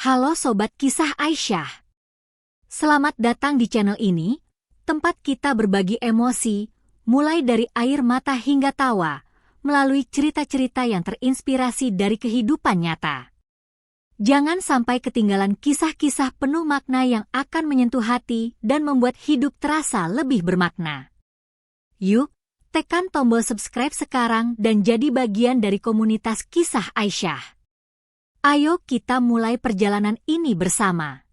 Halo Sobat Kisah Aisyah. Selamat datang di channel ini, tempat kita berbagi emosi, mulai dari air mata hingga tawa, melalui cerita-cerita yang terinspirasi dari kehidupan nyata. Jangan sampai ketinggalan kisah-kisah penuh makna yang akan menyentuh hati dan membuat hidup terasa lebih bermakna. Yuk, tekan tombol subscribe sekarang dan jadi bagian dari komunitas Kisah Aisyah. Ayo kita mulai perjalanan ini bersama.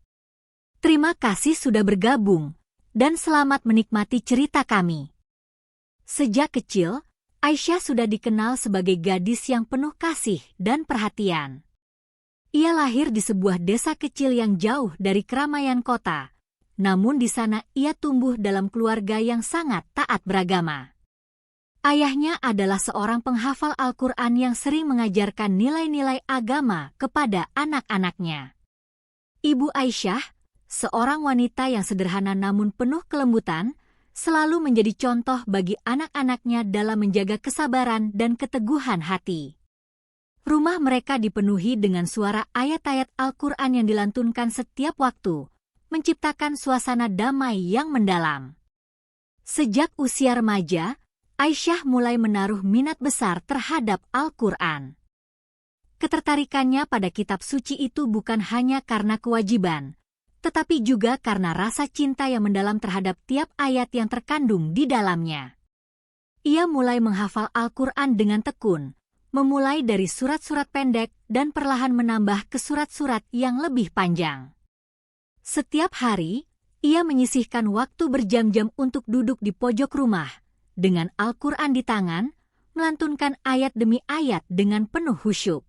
Terima kasih sudah bergabung, dan selamat menikmati cerita kami. Sejak kecil, Aisyah sudah dikenal sebagai gadis yang penuh kasih dan perhatian. Ia lahir di sebuah desa kecil yang jauh dari keramaian kota, namun di sana ia tumbuh dalam keluarga yang sangat taat beragama. Ayahnya adalah seorang penghafal Al-Quran yang sering mengajarkan nilai-nilai agama kepada anak-anaknya. Ibu Aisyah, seorang wanita yang sederhana namun penuh kelembutan, selalu menjadi contoh bagi anak-anaknya dalam menjaga kesabaran dan keteguhan hati. Rumah mereka dipenuhi dengan suara ayat-ayat Al-Quran yang dilantunkan setiap waktu, menciptakan suasana damai yang mendalam. Sejak usia remaja, Aisyah mulai menaruh minat besar terhadap Al-Quran. Ketertarikannya pada kitab suci itu bukan hanya karena kewajiban, tetapi juga karena rasa cinta yang mendalam terhadap tiap ayat yang terkandung di dalamnya. Ia mulai menghafal Al-Quran dengan tekun, memulai dari surat-surat pendek dan perlahan menambah ke surat-surat yang lebih panjang. Setiap hari, ia menyisihkan waktu berjam-jam untuk duduk di pojok rumah, dengan Al-Quran di tangan, melantunkan ayat demi ayat dengan penuh khusyuk.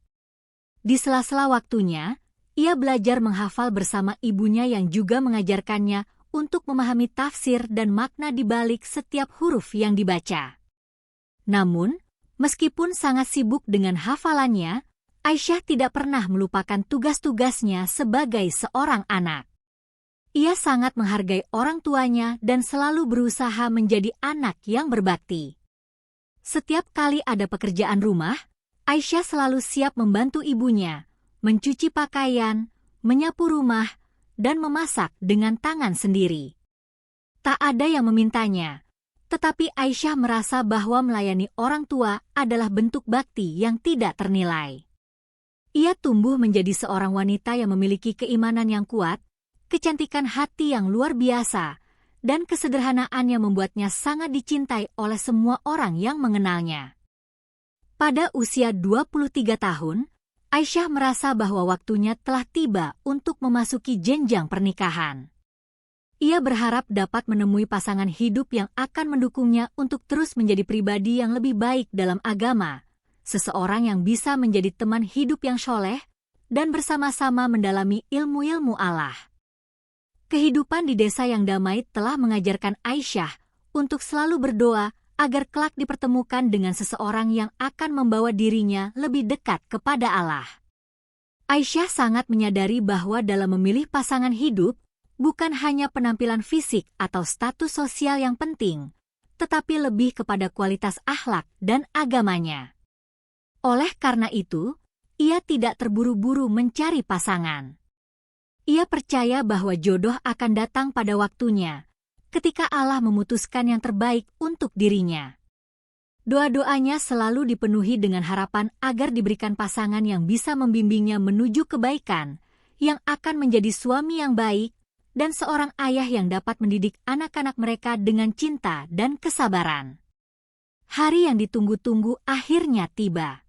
Di sela-sela waktunya, ia belajar menghafal bersama ibunya yang juga mengajarkannya untuk memahami tafsir dan makna di balik setiap huruf yang dibaca. Namun, meskipun sangat sibuk dengan hafalannya, Aisyah tidak pernah melupakan tugas-tugasnya sebagai seorang anak. Ia sangat menghargai orang tuanya dan selalu berusaha menjadi anak yang berbakti. Setiap kali ada pekerjaan rumah, Aisyah selalu siap membantu ibunya, mencuci pakaian, menyapu rumah, dan memasak dengan tangan sendiri. Tak ada yang memintanya, tetapi Aisyah merasa bahwa melayani orang tua adalah bentuk bakti yang tidak ternilai. Ia tumbuh menjadi seorang wanita yang memiliki keimanan yang kuat, kecantikan hati yang luar biasa, dan kesederhanaan yang membuatnya sangat dicintai oleh semua orang yang mengenalnya. Pada usia 23 tahun, Aisyah merasa bahwa waktunya telah tiba untuk memasuki jenjang pernikahan. Ia berharap dapat menemui pasangan hidup yang akan mendukungnya untuk terus menjadi pribadi yang lebih baik dalam agama, seseorang yang bisa menjadi teman hidup yang soleh, dan bersama-sama mendalami ilmu-ilmu Allah. Kehidupan di desa yang damai telah mengajarkan Aisyah untuk selalu berdoa agar kelak dipertemukan dengan seseorang yang akan membawa dirinya lebih dekat kepada Allah. Aisyah sangat menyadari bahwa dalam memilih pasangan hidup, bukan hanya penampilan fisik atau status sosial yang penting, tetapi lebih kepada kualitas akhlak dan agamanya. Oleh karena itu, ia tidak terburu-buru mencari pasangan. Ia percaya bahwa jodoh akan datang pada waktunya, ketika Allah memutuskan yang terbaik untuk dirinya. Doa-doanya selalu dipenuhi dengan harapan agar diberikan pasangan yang bisa membimbingnya menuju kebaikan, yang akan menjadi suami yang baik, dan seorang ayah yang dapat mendidik anak-anak mereka dengan cinta dan kesabaran. Hari yang ditunggu-tunggu akhirnya tiba.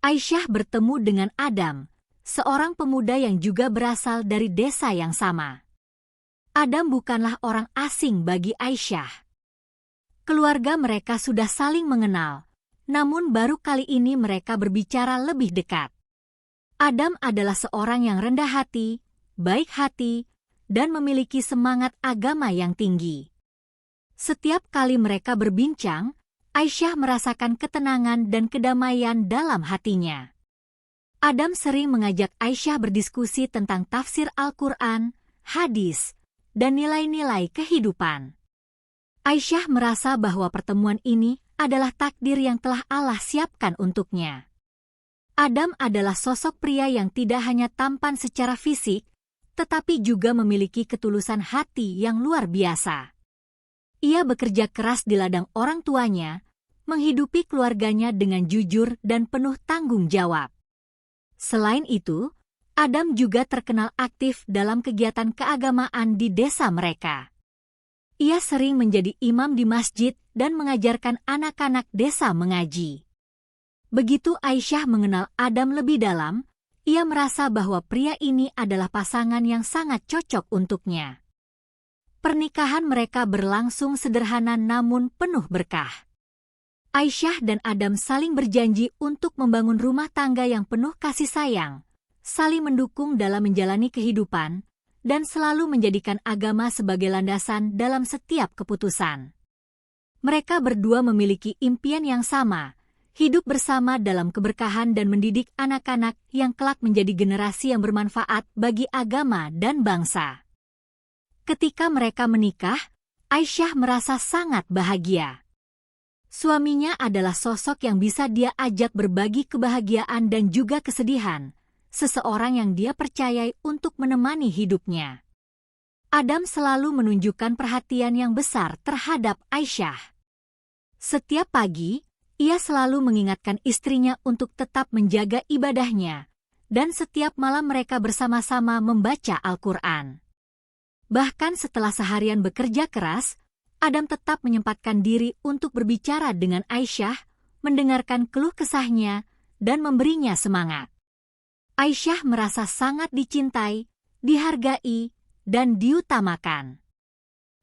Aisyah bertemu dengan Adam, seorang pemuda yang juga berasal dari desa yang sama. Adam bukanlah orang asing bagi Aisyah. Keluarga mereka sudah saling mengenal, namun baru kali ini mereka berbicara lebih dekat. Adam adalah seorang yang rendah hati, baik hati, dan memiliki semangat agama yang tinggi. Setiap kali mereka berbincang, Aisyah merasakan ketenangan dan kedamaian dalam hatinya. Adam sering mengajak Aisyah berdiskusi tentang tafsir Al-Quran, hadis, dan nilai-nilai kehidupan. Aisyah merasa bahwa pertemuan ini adalah takdir yang telah Allah siapkan untuknya. Adam adalah sosok pria yang tidak hanya tampan secara fisik, tetapi juga memiliki ketulusan hati yang luar biasa. Ia bekerja keras di ladang orang tuanya, menghidupi keluarganya dengan jujur dan penuh tanggung jawab. Selain itu, Adam juga terkenal aktif dalam kegiatan keagamaan di desa mereka. Ia sering menjadi imam di masjid dan mengajarkan anak-anak desa mengaji. Begitu Aisyah mengenal Adam lebih dalam, ia merasa bahwa pria ini adalah pasangan yang sangat cocok untuknya. Pernikahan mereka berlangsung sederhana namun penuh berkah. Aisyah dan Adam saling berjanji untuk membangun rumah tangga yang penuh kasih sayang, saling mendukung dalam menjalani kehidupan, dan selalu menjadikan agama sebagai landasan dalam setiap keputusan. Mereka berdua memiliki impian yang sama, hidup bersama dalam keberkahan dan mendidik anak-anak yang kelak menjadi generasi yang bermanfaat bagi agama dan bangsa. Ketika mereka menikah, Aisyah merasa sangat bahagia. Suaminya adalah sosok yang bisa dia ajak berbagi kebahagiaan dan juga kesedihan, seseorang yang dia percayai untuk menemani hidupnya. Adam selalu menunjukkan perhatian yang besar terhadap Aisyah. Setiap pagi, ia selalu mengingatkan istrinya untuk tetap menjaga ibadahnya, dan setiap malam mereka bersama-sama membaca Al-Quran. Bahkan setelah seharian bekerja keras, Adam tetap menyempatkan diri untuk berbicara dengan Aisyah, mendengarkan keluh kesahnya, dan memberinya semangat. Aisyah merasa sangat dicintai, dihargai, dan diutamakan.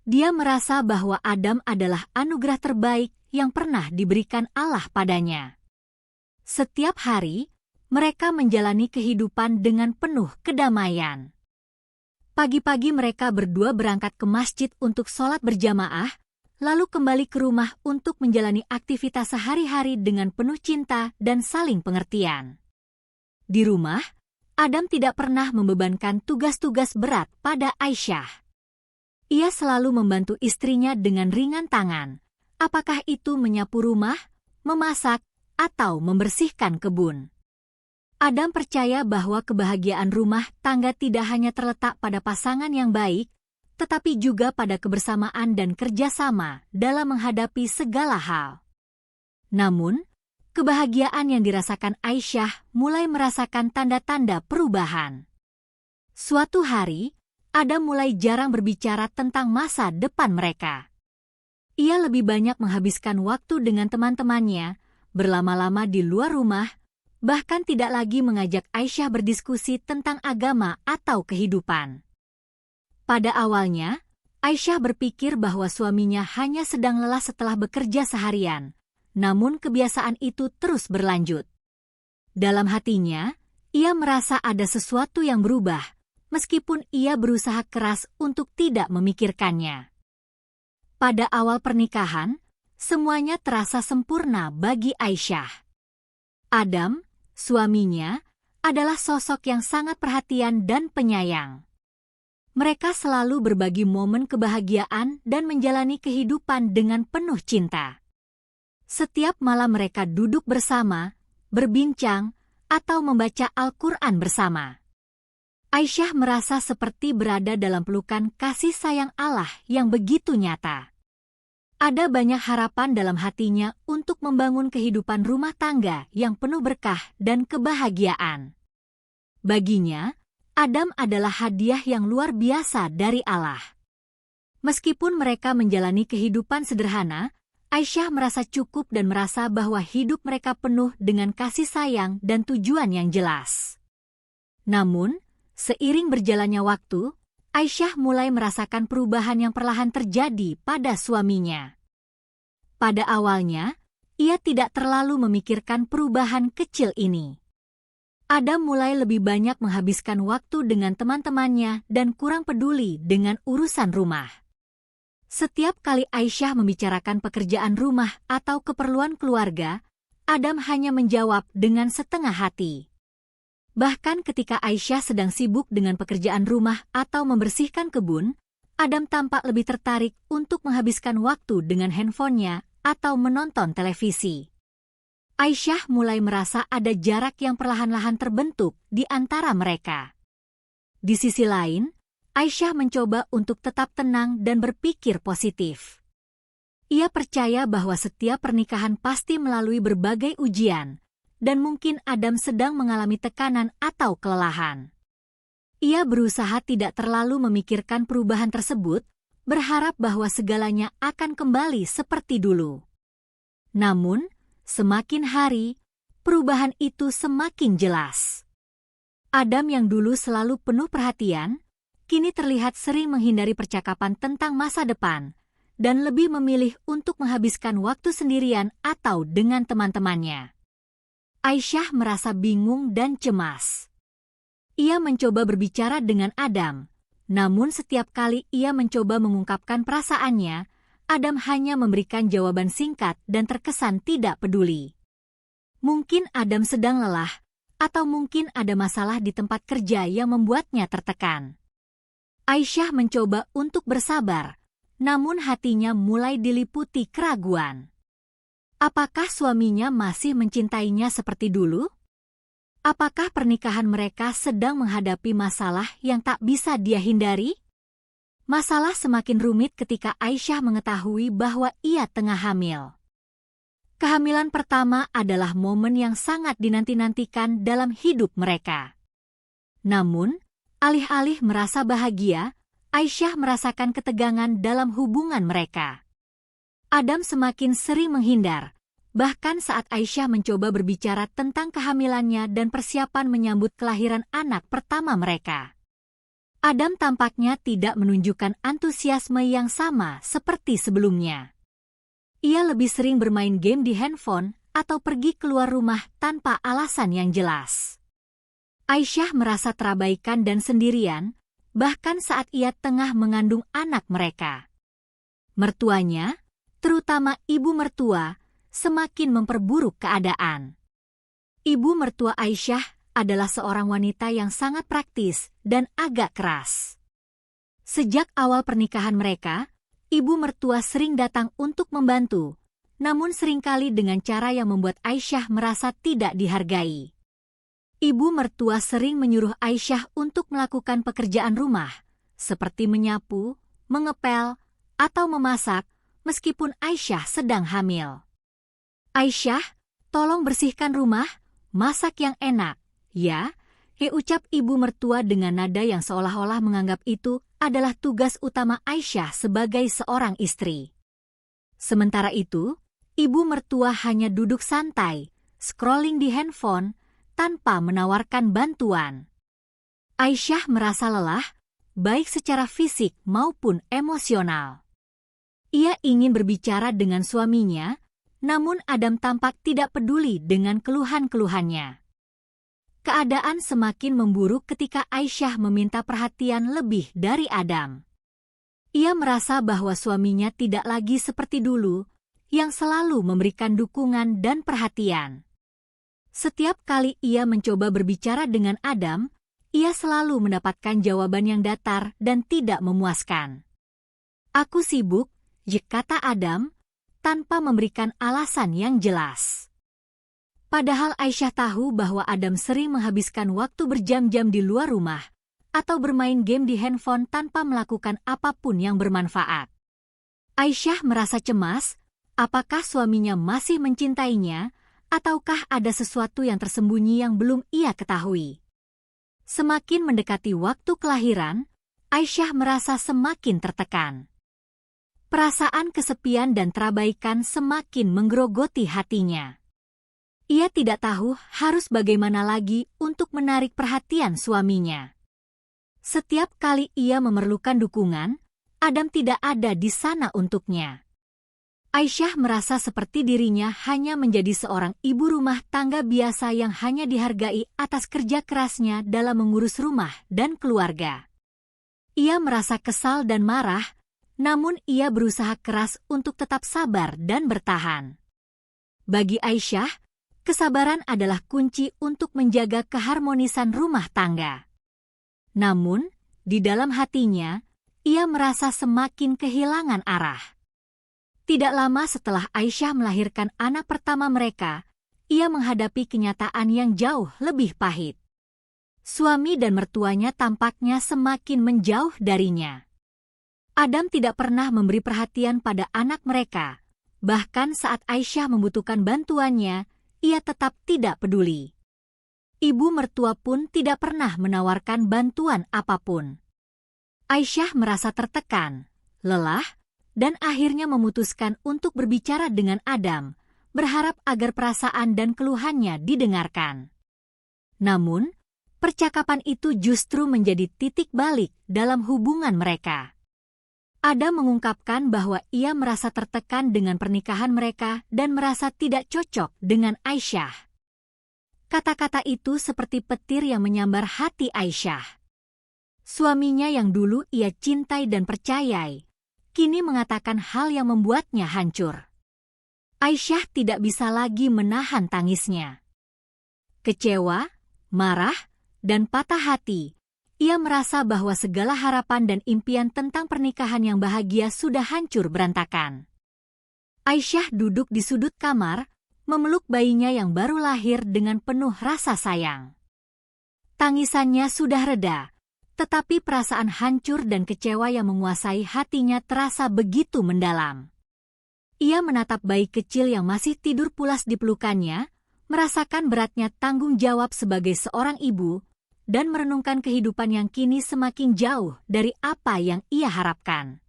Dia merasa bahwa Adam adalah anugerah terbaik yang pernah diberikan Allah padanya. Setiap hari, mereka menjalani kehidupan dengan penuh kedamaian. Pagi-pagi mereka berdua berangkat ke masjid untuk sholat berjamaah, lalu kembali ke rumah untuk menjalani aktivitas sehari-hari dengan penuh cinta dan saling pengertian. Di rumah, Adam tidak pernah membebankan tugas-tugas berat pada Aisyah. Ia selalu membantu istrinya dengan ringan tangan, apakah itu menyapu rumah, memasak, atau membersihkan kebun. Adam percaya bahwa kebahagiaan rumah tangga tidak hanya terletak pada pasangan yang baik, tetapi juga pada kebersamaan dan kerjasama dalam menghadapi segala hal. Namun, kebahagiaan yang dirasakan Aisyah mulai merasakan tanda-tanda perubahan. Suatu hari, Adam mulai jarang berbicara tentang masa depan mereka. Ia lebih banyak menghabiskan waktu dengan teman-temannya, berlama-lama di luar rumah, bahkan tidak lagi mengajak Aisyah berdiskusi tentang agama atau kehidupan. Pada awalnya, Aisyah berpikir bahwa suaminya hanya sedang lelah setelah bekerja seharian, namun kebiasaan itu terus berlanjut. Dalam hatinya, ia merasa ada sesuatu yang berubah, meskipun ia berusaha keras untuk tidak memikirkannya. Pada awal pernikahan, semuanya terasa sempurna bagi Aisyah. Adam, suaminya, adalah sosok yang sangat perhatian dan penyayang. Mereka selalu berbagi momen kebahagiaan dan menjalani kehidupan dengan penuh cinta. Setiap malam mereka duduk bersama, berbincang, atau membaca Al-Quran bersama. Aisyah merasa seperti berada dalam pelukan kasih sayang Allah yang begitu nyata. Ada banyak harapan dalam hatinya untuk membangun kehidupan rumah tangga yang penuh berkah dan kebahagiaan. Baginya, Adam adalah hadiah yang luar biasa dari Allah. Meskipun mereka menjalani kehidupan sederhana, Aisyah merasa cukup dan merasa bahwa hidup mereka penuh dengan kasih sayang dan tujuan yang jelas. Namun, seiring berjalannya waktu, Aisyah mulai merasakan perubahan yang perlahan terjadi pada suaminya. Pada awalnya, ia tidak terlalu memikirkan perubahan kecil ini. Adam mulai lebih banyak menghabiskan waktu dengan teman-temannya dan kurang peduli dengan urusan rumah. Setiap kali Aisyah membicarakan pekerjaan rumah atau keperluan keluarga, Adam hanya menjawab dengan setengah hati. Bahkan ketika Aisyah sedang sibuk dengan pekerjaan rumah atau membersihkan kebun, Adam tampak lebih tertarik untuk menghabiskan waktu dengan handphonenya atau menonton televisi. Aisyah mulai merasa ada jarak yang perlahan-lahan terbentuk di antara mereka. Di sisi lain, Aisyah mencoba untuk tetap tenang dan berpikir positif. Ia percaya bahwa setiap pernikahan pasti melalui berbagai ujian, dan mungkin Adam sedang mengalami tekanan atau kelelahan. Ia berusaha tidak terlalu memikirkan perubahan tersebut, berharap bahwa segalanya akan kembali seperti dulu. Namun, semakin hari, perubahan itu semakin jelas. Adam yang dulu selalu penuh perhatian, kini terlihat sering menghindari percakapan tentang masa depan, dan lebih memilih untuk menghabiskan waktu sendirian atau dengan teman-temannya. Aisyah merasa bingung dan cemas. Ia mencoba berbicara dengan Adam, namun setiap kali ia mencoba mengungkapkan perasaannya, Adam hanya memberikan jawaban singkat dan terkesan tidak peduli. Mungkin Adam sedang lelah, atau mungkin ada masalah di tempat kerja yang membuatnya tertekan. Aisyah mencoba untuk bersabar, namun hatinya mulai diliputi keraguan. Apakah suaminya masih mencintainya seperti dulu? Apakah pernikahan mereka sedang menghadapi masalah yang tak bisa dia hindari? Masalah semakin rumit ketika Aisyah mengetahui bahwa ia tengah hamil. Kehamilan pertama adalah momen yang sangat dinanti-nantikan dalam hidup mereka. Namun, alih-alih merasa bahagia, Aisyah merasakan ketegangan dalam hubungan mereka. Adam semakin sering menghindar, bahkan saat Aisyah mencoba berbicara tentang kehamilannya dan persiapan menyambut kelahiran anak pertama mereka. Adam tampaknya tidak menunjukkan antusiasme yang sama seperti sebelumnya. Ia lebih sering bermain game di handphone atau pergi keluar rumah tanpa alasan yang jelas. Aisyah merasa terabaikan dan sendirian, bahkan saat ia tengah mengandung anak mereka. Mertuanya, terutama ibu mertua, semakin memperburuk keadaan. Ibu mertua Aisyah adalah seorang wanita yang sangat praktis dan agak keras. Sejak awal pernikahan mereka, ibu mertua sering datang untuk membantu, namun seringkali dengan cara yang membuat Aisyah merasa tidak dihargai. Ibu mertua sering menyuruh Aisyah untuk melakukan pekerjaan rumah, seperti menyapu, mengepel, atau memasak, meskipun Aisyah sedang hamil. Aisyah, tolong bersihkan rumah, masak yang enak, ya, ucap ibu mertua dengan nada yang seolah-olah menganggap itu adalah tugas utama Aisyah sebagai seorang istri. Sementara itu, ibu mertua hanya duduk santai, scrolling di handphone, tanpa menawarkan bantuan. Aisyah merasa lelah, baik secara fisik maupun emosional. Ia ingin berbicara dengan suaminya, namun Adam tampak tidak peduli dengan keluhan-keluhannya. Keadaan semakin memburuk ketika Aisyah meminta perhatian lebih dari Adam. Ia merasa bahwa suaminya tidak lagi seperti dulu, yang selalu memberikan dukungan dan perhatian. Setiap kali ia mencoba berbicara dengan Adam, ia selalu mendapatkan jawaban yang datar dan tidak memuaskan. "Aku sibuk," kata Adam, tanpa memberikan alasan yang jelas. Padahal Aisyah tahu bahwa Adam sering menghabiskan waktu berjam-jam di luar rumah atau bermain game di handphone tanpa melakukan apapun yang bermanfaat. Aisyah merasa cemas, apakah suaminya masih mencintainya ataukah ada sesuatu yang tersembunyi yang belum ia ketahui. Semakin mendekati waktu kelahiran, Aisyah merasa semakin tertekan. Perasaan kesepian dan terabaikan semakin menggerogoti hatinya. Ia tidak tahu harus bagaimana lagi untuk menarik perhatian suaminya. Setiap kali ia memerlukan dukungan, Adam tidak ada di sana untuknya. Aisyah merasa seperti dirinya hanya menjadi seorang ibu rumah tangga biasa yang hanya dihargai atas kerja kerasnya dalam mengurus rumah dan keluarga. Ia merasa kesal dan marah, namun ia berusaha keras untuk tetap sabar dan bertahan. Bagi Aisyah, kesabaran adalah kunci untuk menjaga keharmonisan rumah tangga. Namun, di dalam hatinya, ia merasa semakin kehilangan arah. Tidak lama setelah Aisyah melahirkan anak pertama mereka, ia menghadapi kenyataan yang jauh lebih pahit. Suami dan mertuanya tampaknya semakin menjauh darinya. Adam tidak pernah memberi perhatian pada anak mereka. Bahkan saat Aisyah membutuhkan bantuannya, ia tetap tidak peduli. Ibu mertua pun tidak pernah menawarkan bantuan apapun. Aisyah merasa tertekan, lelah, dan akhirnya memutuskan untuk berbicara dengan Adam, berharap agar perasaan dan keluhannya didengarkan. Namun, percakapan itu justru menjadi titik balik dalam hubungan mereka. Adam mengungkapkan bahwa ia merasa tertekan dengan pernikahan mereka dan merasa tidak cocok dengan Aisyah. Kata-kata itu seperti petir yang menyambar hati Aisyah. Suaminya yang dulu ia cintai dan percayai, kini mengatakan hal yang membuatnya hancur. Aisyah tidak bisa lagi menahan tangisnya. Kecewa, marah, dan patah hati, ia merasa bahwa segala harapan dan impian tentang pernikahan yang bahagia sudah hancur berantakan. Aisyah duduk di sudut kamar, memeluk bayinya yang baru lahir dengan penuh rasa sayang. Tangisannya sudah reda, tetapi perasaan hancur dan kecewa yang menguasai hatinya terasa begitu mendalam. Ia menatap bayi kecil yang masih tidur pulas di pelukannya, merasakan beratnya tanggung jawab sebagai seorang ibu, dan merenungkan kehidupan yang kini semakin jauh dari apa yang ia harapkan.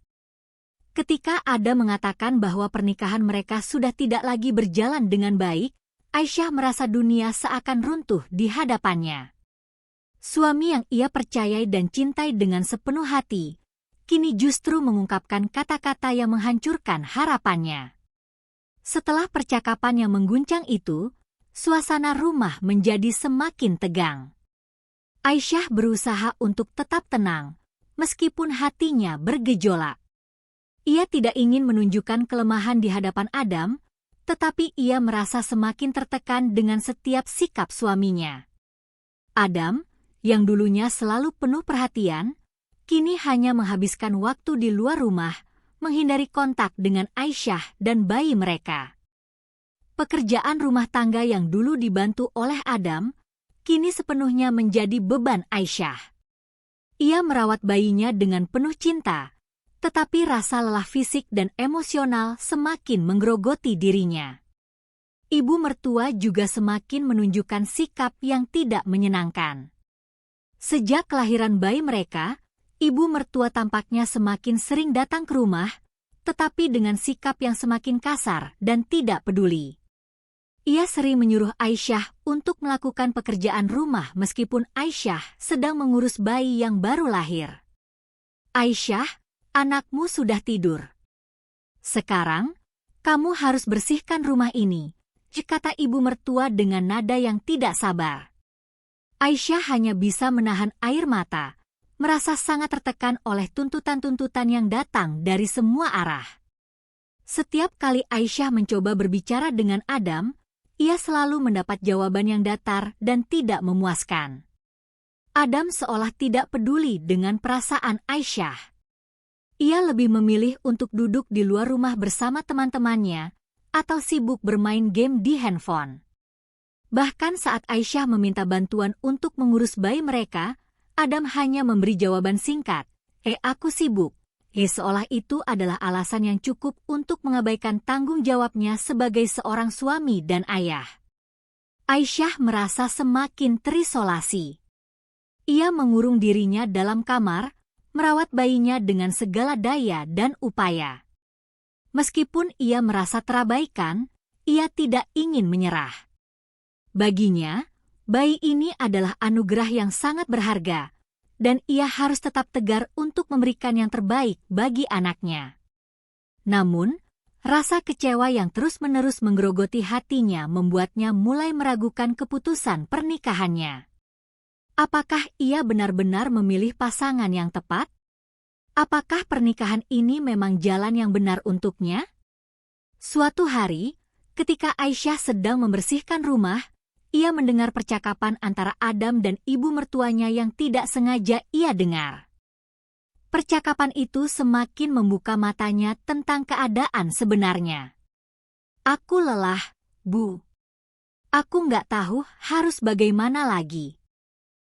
Ketika Adam mengatakan bahwa pernikahan mereka sudah tidak lagi berjalan dengan baik, Aisyah merasa dunia seakan runtuh di hadapannya. Suami yang ia percayai dan cintai dengan sepenuh hati, kini justru mengungkapkan kata-kata yang menghancurkan harapannya. Setelah percakapan yang mengguncang itu, suasana rumah menjadi semakin tegang. Aisyah berusaha untuk tetap tenang, meskipun hatinya bergejolak. Ia tidak ingin menunjukkan kelemahan di hadapan Adam, tetapi ia merasa semakin tertekan dengan setiap sikap suaminya. Adam, yang dulunya selalu penuh perhatian, kini hanya menghabiskan waktu di luar rumah, menghindari kontak dengan Aisyah dan bayi mereka. Pekerjaan rumah tangga yang dulu dibantu oleh Adam, kini sepenuhnya menjadi beban Aisyah. Ia merawat bayinya dengan penuh cinta, tetapi rasa lelah fisik dan emosional semakin menggerogoti dirinya. Ibu mertua juga semakin menunjukkan sikap yang tidak menyenangkan. Sejak kelahiran bayi mereka, ibu mertua tampaknya semakin sering datang ke rumah, tetapi dengan sikap yang semakin kasar dan tidak peduli. Ia sering menyuruh Aisyah untuk melakukan pekerjaan rumah meskipun Aisyah sedang mengurus bayi yang baru lahir. Aisyah, anakmu sudah tidur. Sekarang, kamu harus bersihkan rumah ini, kata ibu mertua dengan nada yang tidak sabar. Aisyah hanya bisa menahan air mata, merasa sangat tertekan oleh tuntutan-tuntutan yang datang dari semua arah. Setiap kali Aisyah mencoba berbicara dengan Adam, ia selalu mendapat jawaban yang datar dan tidak memuaskan. Adam seolah tidak peduli dengan perasaan Aisyah. Ia lebih memilih untuk duduk di luar rumah bersama teman-temannya atau sibuk bermain game di handphone. Bahkan saat Aisyah meminta bantuan untuk mengurus bayi mereka, Adam hanya memberi jawaban singkat, aku sibuk." Seolah itu adalah alasan yang cukup untuk mengabaikan tanggung jawabnya sebagai seorang suami dan ayah. Aisyah merasa semakin terisolasi. Ia mengurung dirinya dalam kamar, merawat bayinya dengan segala daya dan upaya. Meskipun ia merasa terabaikan, ia tidak ingin menyerah. Baginya, bayi ini adalah anugerah yang sangat berharga, dan ia harus tetap tegar untuk memberikan yang terbaik bagi anaknya. Namun, rasa kecewa yang terus-menerus menggerogoti hatinya membuatnya mulai meragukan keputusan pernikahannya. Apakah ia benar-benar memilih pasangan yang tepat? Apakah pernikahan ini memang jalan yang benar untuknya? Suatu hari, ketika Aisyah sedang membersihkan rumah, ia mendengar percakapan antara Adam dan ibu mertuanya yang tidak sengaja ia dengar. Percakapan itu semakin membuka matanya tentang keadaan sebenarnya. "Aku lelah, Bu. Aku nggak tahu harus bagaimana lagi.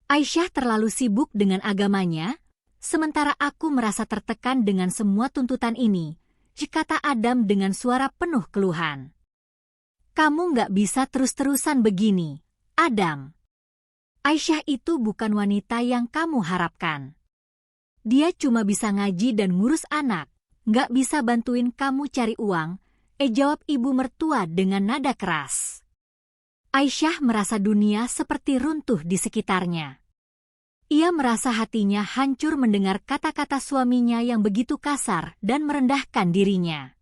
Aisyah terlalu sibuk dengan agamanya, sementara aku merasa tertekan dengan semua tuntutan ini, kata Adam dengan suara penuh keluhan. Kamu nggak bisa terus-terusan begini, Adam. Aisyah itu bukan wanita yang kamu harapkan. Dia cuma bisa ngaji dan ngurus anak, nggak bisa bantuin kamu cari uang, jawab ibu mertua dengan nada keras. Aisyah merasa dunia seperti runtuh di sekitarnya. Ia merasa hatinya hancur mendengar kata-kata suaminya yang begitu kasar dan merendahkan dirinya.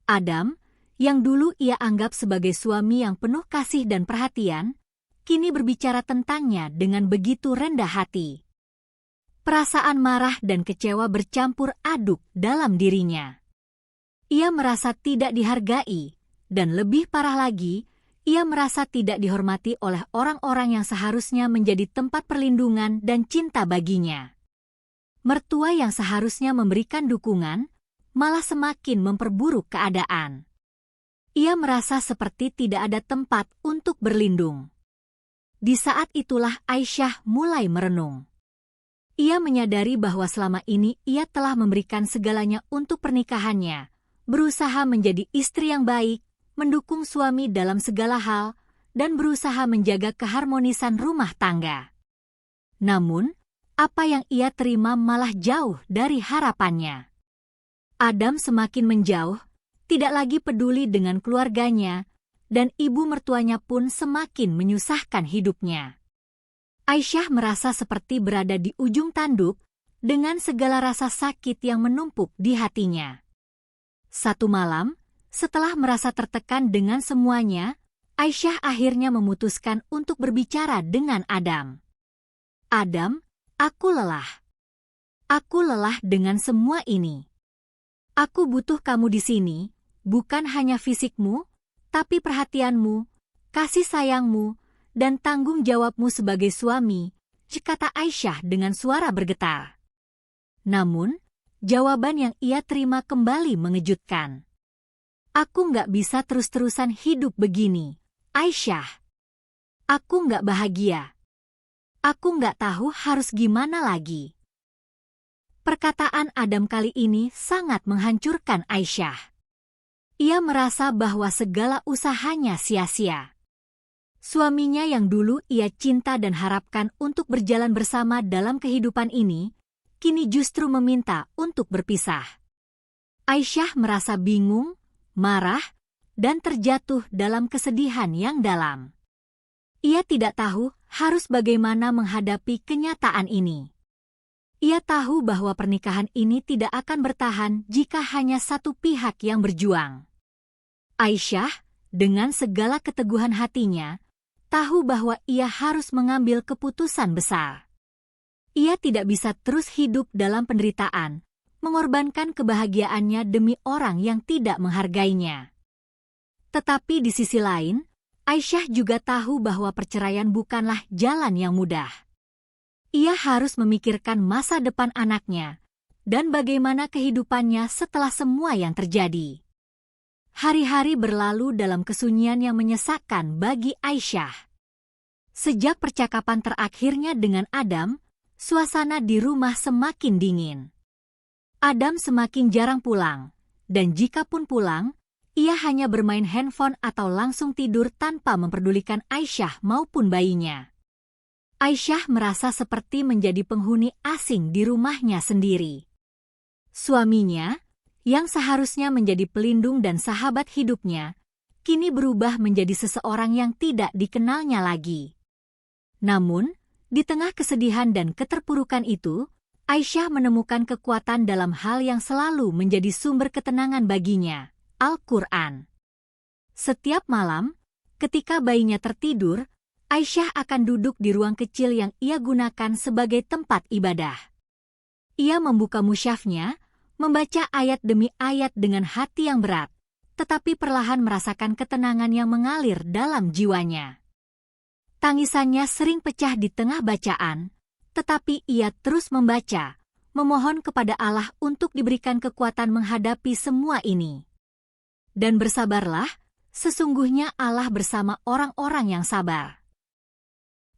Adam, yang dulu ia anggap sebagai suami yang penuh kasih dan perhatian, kini berbicara tentangnya dengan begitu rendah hati. Perasaan marah dan kecewa bercampur aduk dalam dirinya. Ia merasa tidak dihargai, dan lebih parah lagi, ia merasa tidak dihormati oleh orang-orang yang seharusnya menjadi tempat perlindungan dan cinta baginya. Mertua yang seharusnya memberikan dukungan, malah semakin memperburuk keadaan. Ia merasa seperti tidak ada tempat untuk berlindung. Di saat itulah Aisyah mulai merenung. Ia menyadari bahwa selama ini ia telah memberikan segalanya untuk pernikahannya, berusaha menjadi istri yang baik, mendukung suami dalam segala hal, dan berusaha menjaga keharmonisan rumah tangga. Namun, apa yang ia terima malah jauh dari harapannya. Adam semakin menjauh, tidak lagi peduli dengan keluarganya, dan ibu mertuanya pun semakin menyusahkan hidupnya. Aisyah merasa seperti berada di ujung tanduk, dengan segala rasa sakit yang menumpuk di hatinya. Satu malam, setelah merasa tertekan dengan semuanya, Aisyah akhirnya memutuskan untuk berbicara dengan Adam. Adam, aku lelah. Aku lelah dengan semua ini. Aku butuh kamu di sini, bukan hanya fisikmu, tapi perhatianmu, kasih sayangmu, dan tanggung jawabmu sebagai suami, kata Aisyah dengan suara bergetar. Namun, jawaban yang ia terima kembali mengejutkan. Aku nggak bisa terus-terusan hidup begini, Aisyah. Aku nggak bahagia. Aku nggak tahu harus gimana lagi. Perkataan Adam kali ini sangat menghancurkan Aisyah. Ia merasa bahwa segala usahanya sia-sia. Suaminya yang dulu ia cinta dan harapkan untuk berjalan bersama dalam kehidupan ini, kini justru meminta untuk berpisah. Aisyah merasa bingung, marah, dan terjatuh dalam kesedihan yang dalam. Ia tidak tahu harus bagaimana menghadapi kenyataan ini. Ia tahu bahwa pernikahan ini tidak akan bertahan jika hanya satu pihak yang berjuang. Aisyah, dengan segala keteguhan hatinya, tahu bahwa ia harus mengambil keputusan besar. Ia tidak bisa terus hidup dalam penderitaan, mengorbankan kebahagiaannya demi orang yang tidak menghargainya. Tetapi di sisi lain, Aisyah juga tahu bahwa perceraian bukanlah jalan yang mudah. Ia harus memikirkan masa depan anaknya dan bagaimana kehidupannya setelah semua yang terjadi. Hari-hari berlalu dalam kesunyian yang menyesakkan bagi Aisyah. Sejak percakapan terakhirnya dengan Adam, suasana di rumah semakin dingin. Adam semakin jarang pulang, dan jika pun pulang, ia hanya bermain handphone atau langsung tidur tanpa memperdulikan Aisyah maupun bayinya. Aisyah merasa seperti menjadi penghuni asing di rumahnya sendiri. Suaminya, yang seharusnya menjadi pelindung dan sahabat hidupnya, kini berubah menjadi seseorang yang tidak dikenalnya lagi. Namun, di tengah kesedihan dan keterpurukan itu, Aisyah menemukan kekuatan dalam hal yang selalu menjadi sumber ketenangan baginya, Al-Quran. Setiap malam, ketika bayinya tertidur, Aisyah akan duduk di ruang kecil yang ia gunakan sebagai tempat ibadah. Ia membuka musyafnya, membaca ayat demi ayat dengan hati yang berat, tetapi perlahan merasakan ketenangan yang mengalir dalam jiwanya. Tangisannya sering pecah di tengah bacaan, tetapi ia terus membaca, memohon kepada Allah untuk diberikan kekuatan menghadapi semua ini. Dan bersabarlah, sesungguhnya Allah bersama orang-orang yang sabar.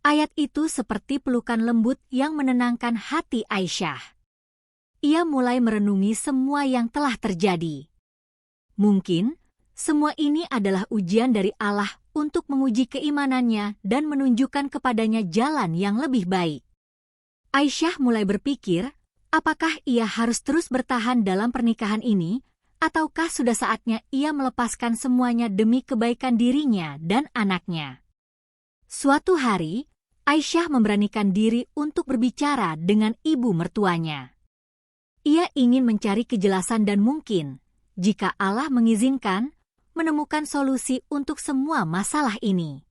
Ayat itu seperti pelukan lembut yang menenangkan hati Aisyah. Ia mulai merenungi semua yang telah terjadi. Mungkin, semua ini adalah ujian dari Allah untuk menguji keimanannya dan menunjukkan kepadanya jalan yang lebih baik. Aisyah mulai berpikir, apakah ia harus terus bertahan dalam pernikahan ini, ataukah sudah saatnya ia melepaskan semuanya demi kebaikan dirinya dan anaknya. Suatu hari, Aisyah memberanikan diri untuk berbicara dengan ibu mertuanya. Ia ingin mencari kejelasan dan mungkin, jika Allah mengizinkan, menemukan solusi untuk semua masalah ini.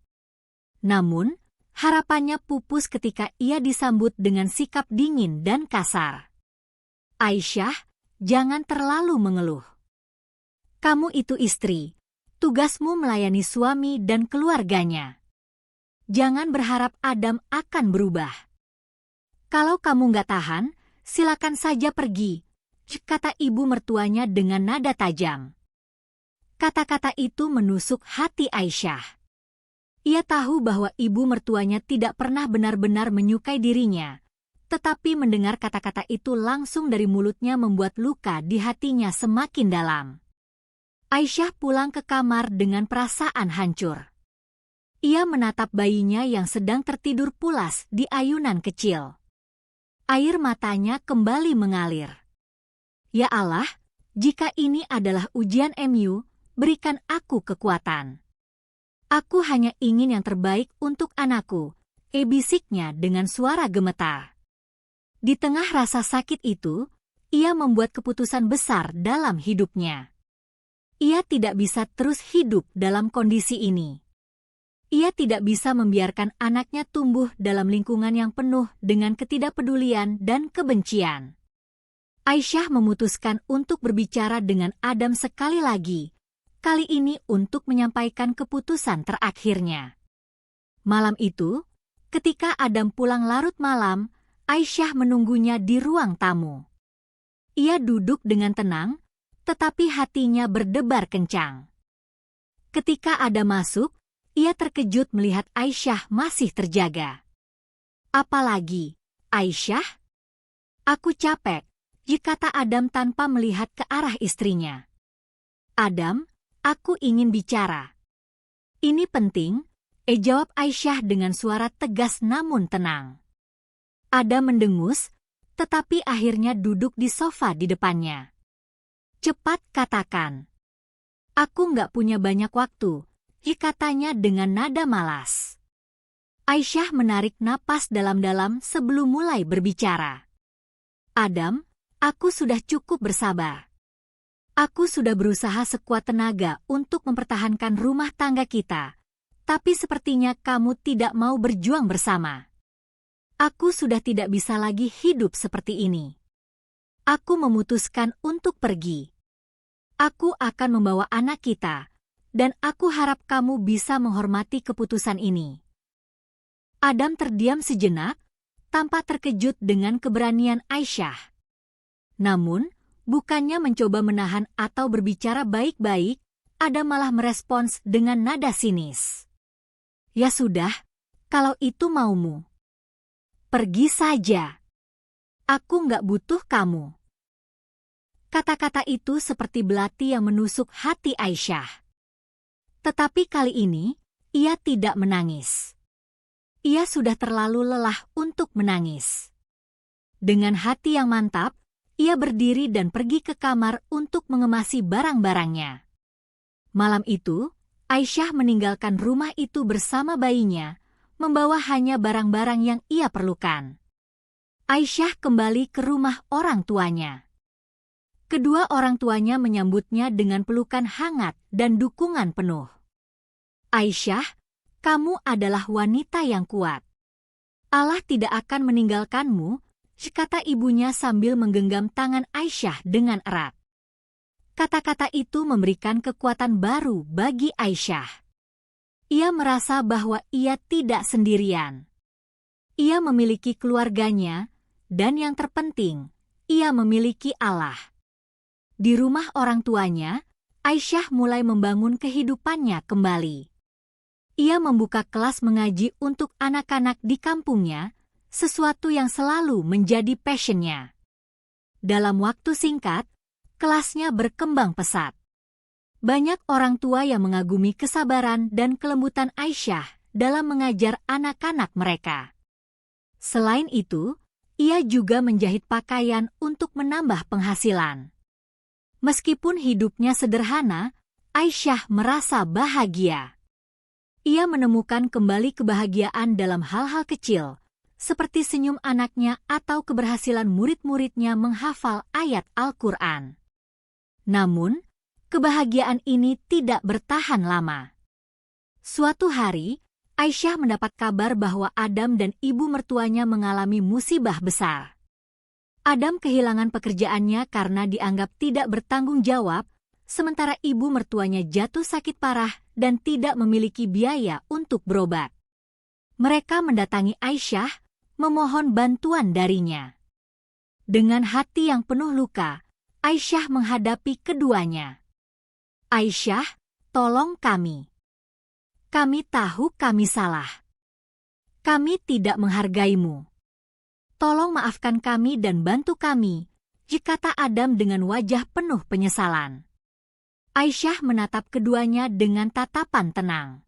Namun, harapannya pupus ketika ia disambut dengan sikap dingin dan kasar. Aisyah, jangan terlalu mengeluh. Kamu itu istri, tugasmu melayani suami dan keluarganya. Jangan berharap Adam akan berubah. Kalau kamu nggak tahan, silakan saja pergi, kata ibu mertuanya dengan nada tajam. Kata-kata itu menusuk hati Aisyah. Ia tahu bahwa ibu mertuanya tidak pernah benar-benar menyukai dirinya, tetapi mendengar kata-kata itu langsung dari mulutnya membuat luka di hatinya semakin dalam. Aisyah pulang ke kamar dengan perasaan hancur. Ia menatap bayinya yang sedang tertidur pulas di ayunan kecil. Air matanya kembali mengalir. Ya Allah, jika ini adalah ujian MU, berikan aku kekuatan. Aku hanya ingin yang terbaik untuk anakku, bisiknya dengan suara gemetar. Di tengah rasa sakit itu, ia membuat keputusan besar dalam hidupnya. Ia tidak bisa terus hidup dalam kondisi ini. Ia tidak bisa membiarkan anaknya tumbuh dalam lingkungan yang penuh dengan ketidakpedulian dan kebencian. Aisyah memutuskan untuk berbicara dengan Adam sekali lagi, kali ini untuk menyampaikan keputusan terakhirnya. Malam itu, ketika Adam pulang larut malam, Aisyah menunggunya di ruang tamu. Ia duduk dengan tenang, tetapi hatinya berdebar kencang. Ketika Adam masuk, ia terkejut melihat Aisyah masih terjaga. Apalagi, Aisyah? Aku capek, kata Adam tanpa melihat ke arah istrinya. Adam, aku ingin bicara. Ini penting, jawab Aisyah dengan suara tegas namun tenang. Adam mendengus, tetapi akhirnya duduk di sofa di depannya. Cepat katakan. Aku nggak punya banyak waktu, katanya dengan nada malas. Aisyah menarik napas dalam-dalam sebelum mulai berbicara. Adam, aku sudah cukup bersabar. Aku sudah berusaha sekuat tenaga untuk mempertahankan rumah tangga kita, tapi sepertinya kamu tidak mau berjuang bersama. Aku sudah tidak bisa lagi hidup seperti ini. Aku memutuskan untuk pergi. Aku akan membawa anak kita, dan aku harap kamu bisa menghormati keputusan ini. Adam terdiam sejenak, tampak terkejut dengan keberanian Aisyah. Namun, bukannya mencoba menahan atau berbicara baik-baik, Adam malah merespons dengan nada sinis. Ya sudah, kalau itu maumu. Pergi saja. Aku nggak butuh kamu. Kata-kata itu seperti belati yang menusuk hati Aisyah. Tetapi kali ini, ia tidak menangis. Ia sudah terlalu lelah untuk menangis. Dengan hati yang mantap, ia berdiri dan pergi ke kamar untuk mengemasi barang-barangnya. Malam itu, Aisyah meninggalkan rumah itu bersama bayinya, membawa hanya barang-barang yang ia perlukan. Aisyah kembali ke rumah orang tuanya. Kedua orang tuanya menyambutnya dengan pelukan hangat dan dukungan penuh. Aisyah, kamu adalah wanita yang kuat. Allah tidak akan meninggalkanmu, kata ibunya sambil menggenggam tangan Aisyah dengan erat. Kata-kata itu memberikan kekuatan baru bagi Aisyah. Ia merasa bahwa ia tidak sendirian. Ia memiliki keluarganya, dan yang terpenting, ia memiliki Allah. Di rumah orang tuanya, Aisyah mulai membangun kehidupannya kembali. Ia membuka kelas mengaji untuk anak-anak di kampungnya, sesuatu yang selalu menjadi passion-nya. Dalam waktu singkat, kelasnya berkembang pesat. Banyak orang tua yang mengagumi kesabaran dan kelembutan Aisyah dalam mengajar anak-anak mereka. Selain itu, ia juga menjahit pakaian untuk menambah penghasilan. Meskipun hidupnya sederhana, Aisyah merasa bahagia. Ia menemukan kembali kebahagiaan dalam hal-hal kecil, seperti senyum anaknya atau keberhasilan murid-muridnya menghafal ayat Al-Quran. Namun, kebahagiaan ini tidak bertahan lama. Suatu hari, Aisyah mendapat kabar bahwa Adam dan ibu mertuanya mengalami musibah besar. Adam kehilangan pekerjaannya karena dianggap tidak bertanggung jawab, sementara ibu mertuanya jatuh sakit parah dan tidak memiliki biaya untuk berobat. Mereka mendatangi Aisyah, memohon bantuan darinya. Dengan hati yang penuh luka, Aisyah menghadapi keduanya. Aisyah, tolong kami. Kami tahu kami salah. Kami tidak menghargaimu. Tolong maafkan kami dan bantu kami, kata Adam dengan wajah penuh penyesalan. Aisyah menatap keduanya dengan tatapan tenang.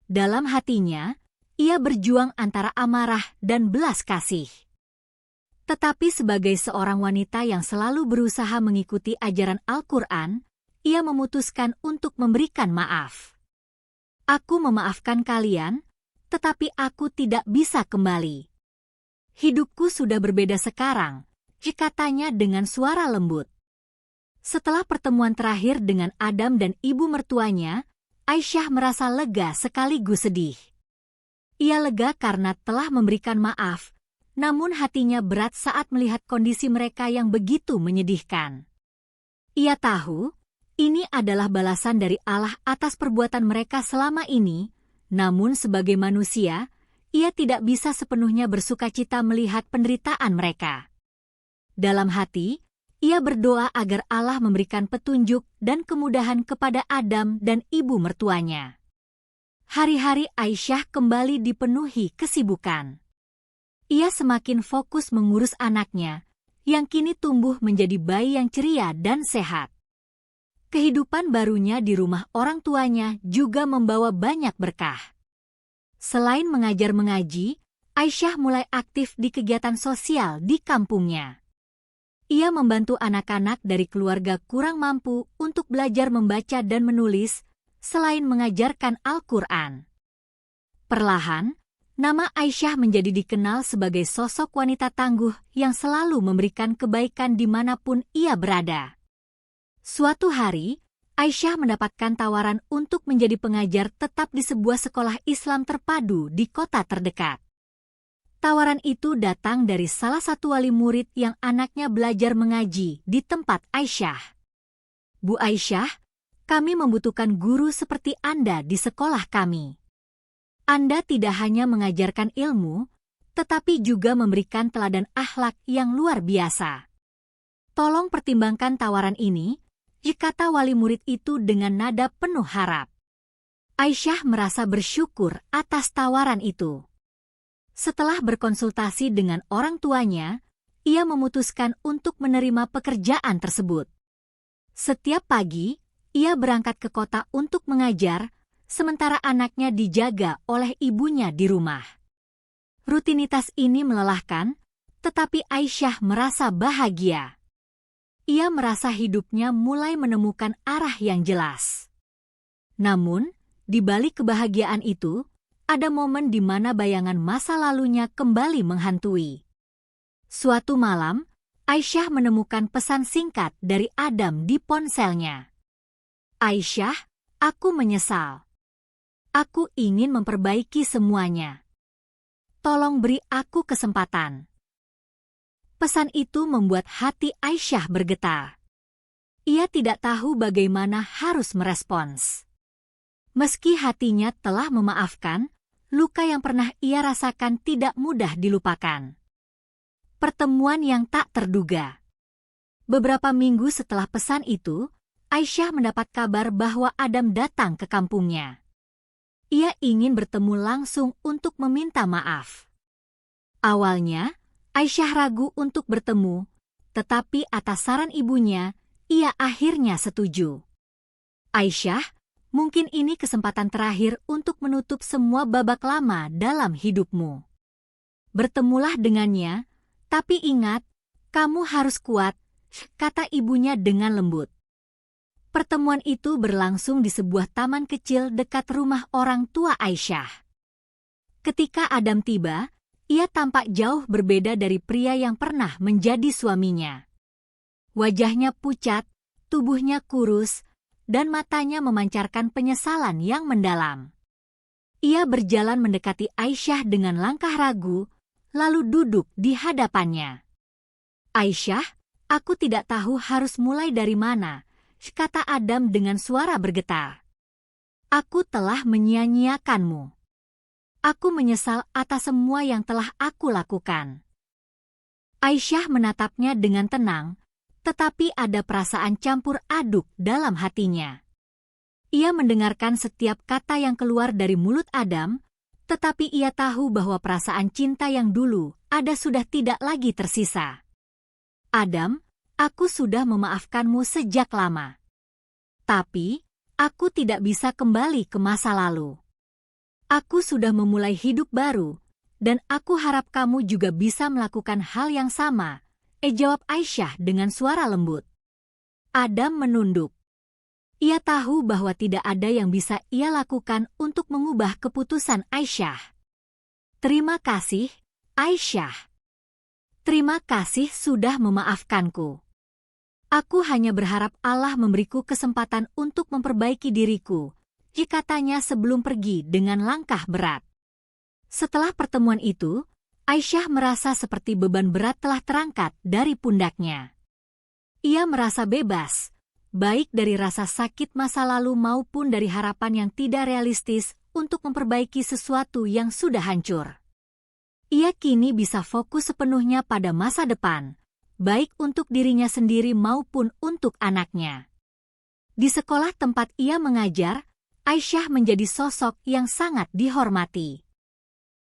Dalam hatinya, ia berjuang antara amarah dan belas kasih. Tetapi sebagai seorang wanita yang selalu berusaha mengikuti ajaran Al-Quran, ia memutuskan untuk memberikan maaf. Aku memaafkan kalian, tetapi aku tidak bisa kembali. Hidupku sudah berbeda sekarang, katanya dengan suara lembut. Setelah pertemuan terakhir dengan Adam dan ibu mertuanya, Aisyah merasa lega sekaligus sedih. Ia lega karena telah memberikan maaf, namun hatinya berat saat melihat kondisi mereka yang begitu menyedihkan. Ia tahu, ini adalah balasan dari Allah atas perbuatan mereka selama ini, namun sebagai manusia, ia tidak bisa sepenuhnya bersukacita melihat penderitaan mereka. Dalam hati, ia berdoa agar Allah memberikan petunjuk dan kemudahan kepada Adam dan ibu mertuanya. Hari-hari Aisyah kembali dipenuhi kesibukan. Ia semakin fokus mengurus anaknya, yang kini tumbuh menjadi bayi yang ceria dan sehat. Kehidupan barunya di rumah orang tuanya juga membawa banyak berkah. Selain mengajar mengaji, Aisyah mulai aktif di kegiatan sosial di kampungnya. Ia membantu anak-anak dari keluarga kurang mampu untuk belajar membaca dan menulis, selain mengajarkan Al-Quran. Perlahan, nama Aisyah menjadi dikenal sebagai sosok wanita tangguh yang selalu memberikan kebaikan dimanapun ia berada. Suatu hari, Aisyah mendapatkan tawaran untuk menjadi pengajar tetap di sebuah sekolah Islam terpadu di kota terdekat. Tawaran itu datang dari salah satu wali murid yang anaknya belajar mengaji di tempat Aisyah. Bu Aisyah, kami membutuhkan guru seperti Anda di sekolah kami. Anda tidak hanya mengajarkan ilmu, tetapi juga memberikan teladan akhlak yang luar biasa. Tolong pertimbangkan tawaran ini, kata wali murid itu dengan nada penuh harap. Aisyah merasa bersyukur atas tawaran itu. Setelah berkonsultasi dengan orang tuanya, ia memutuskan untuk menerima pekerjaan tersebut. Setiap pagi, ia berangkat ke kota untuk mengajar, sementara anaknya dijaga oleh ibunya di rumah. Rutinitas ini melelahkan, tetapi Aisyah merasa bahagia. Ia merasa hidupnya mulai menemukan arah yang jelas. Namun, di balik kebahagiaan itu, ada momen di mana bayangan masa lalunya kembali menghantui. Suatu malam, Aisyah menemukan pesan singkat dari Adam di ponselnya. Aisyah, aku menyesal. Aku ingin memperbaiki semuanya. Tolong beri aku kesempatan. Pesan itu membuat hati Aisyah bergetar. Ia tidak tahu bagaimana harus merespons. Meski hatinya telah memaafkan, luka yang pernah ia rasakan tidak mudah dilupakan. Pertemuan yang tak terduga. Beberapa minggu setelah pesan itu, Aisyah mendapat kabar bahwa Adam datang ke kampungnya. Ia ingin bertemu langsung untuk meminta maaf. Awalnya, Aisyah ragu untuk bertemu, tetapi atas saran ibunya, ia akhirnya setuju. Aisyah, mungkin ini kesempatan terakhir untuk menutup semua babak lama dalam hidupmu. Bertemulah dengannya, tapi ingat, kamu harus kuat, kata ibunya dengan lembut. Pertemuan itu berlangsung di sebuah taman kecil dekat rumah orang tua Aisyah. Ketika Adam tiba, ia tampak jauh berbeda dari pria yang pernah menjadi suaminya. Wajahnya pucat, tubuhnya kurus, dan matanya memancarkan penyesalan yang mendalam. Ia berjalan mendekati Aisyah dengan langkah ragu, lalu duduk di hadapannya. Aisyah, aku tidak tahu harus mulai dari mana, kata Adam dengan suara bergetar. Aku telah menyia-nyiakanmu. Aku menyesal atas semua yang telah aku lakukan. Aisyah menatapnya dengan tenang, tetapi ada perasaan campur aduk dalam hatinya. Ia mendengarkan setiap kata yang keluar dari mulut Adam, tetapi ia tahu bahwa perasaan cinta yang dulu ada sudah tidak lagi tersisa. Adam, aku sudah memaafkanmu sejak lama. Tapi, aku tidak bisa kembali ke masa lalu. Aku sudah memulai hidup baru, dan aku harap kamu juga bisa melakukan hal yang sama, jawab Aisyah dengan suara lembut. Adam menunduk. Ia tahu bahwa tidak ada yang bisa ia lakukan untuk mengubah keputusan Aisyah. Terima kasih, Aisyah. Terima kasih sudah memaafkanku. Aku hanya berharap Allah memberiku kesempatan untuk memperbaiki diriku, katanya sebelum pergi dengan langkah berat. Setelah pertemuan itu, Aisyah merasa seperti beban berat telah terangkat dari pundaknya. Ia merasa bebas, baik dari rasa sakit masa lalu maupun dari harapan yang tidak realistis untuk memperbaiki sesuatu yang sudah hancur. Ia kini bisa fokus sepenuhnya pada masa depan, baik untuk dirinya sendiri maupun untuk anaknya. Di sekolah tempat ia mengajar, Aisyah menjadi sosok yang sangat dihormati.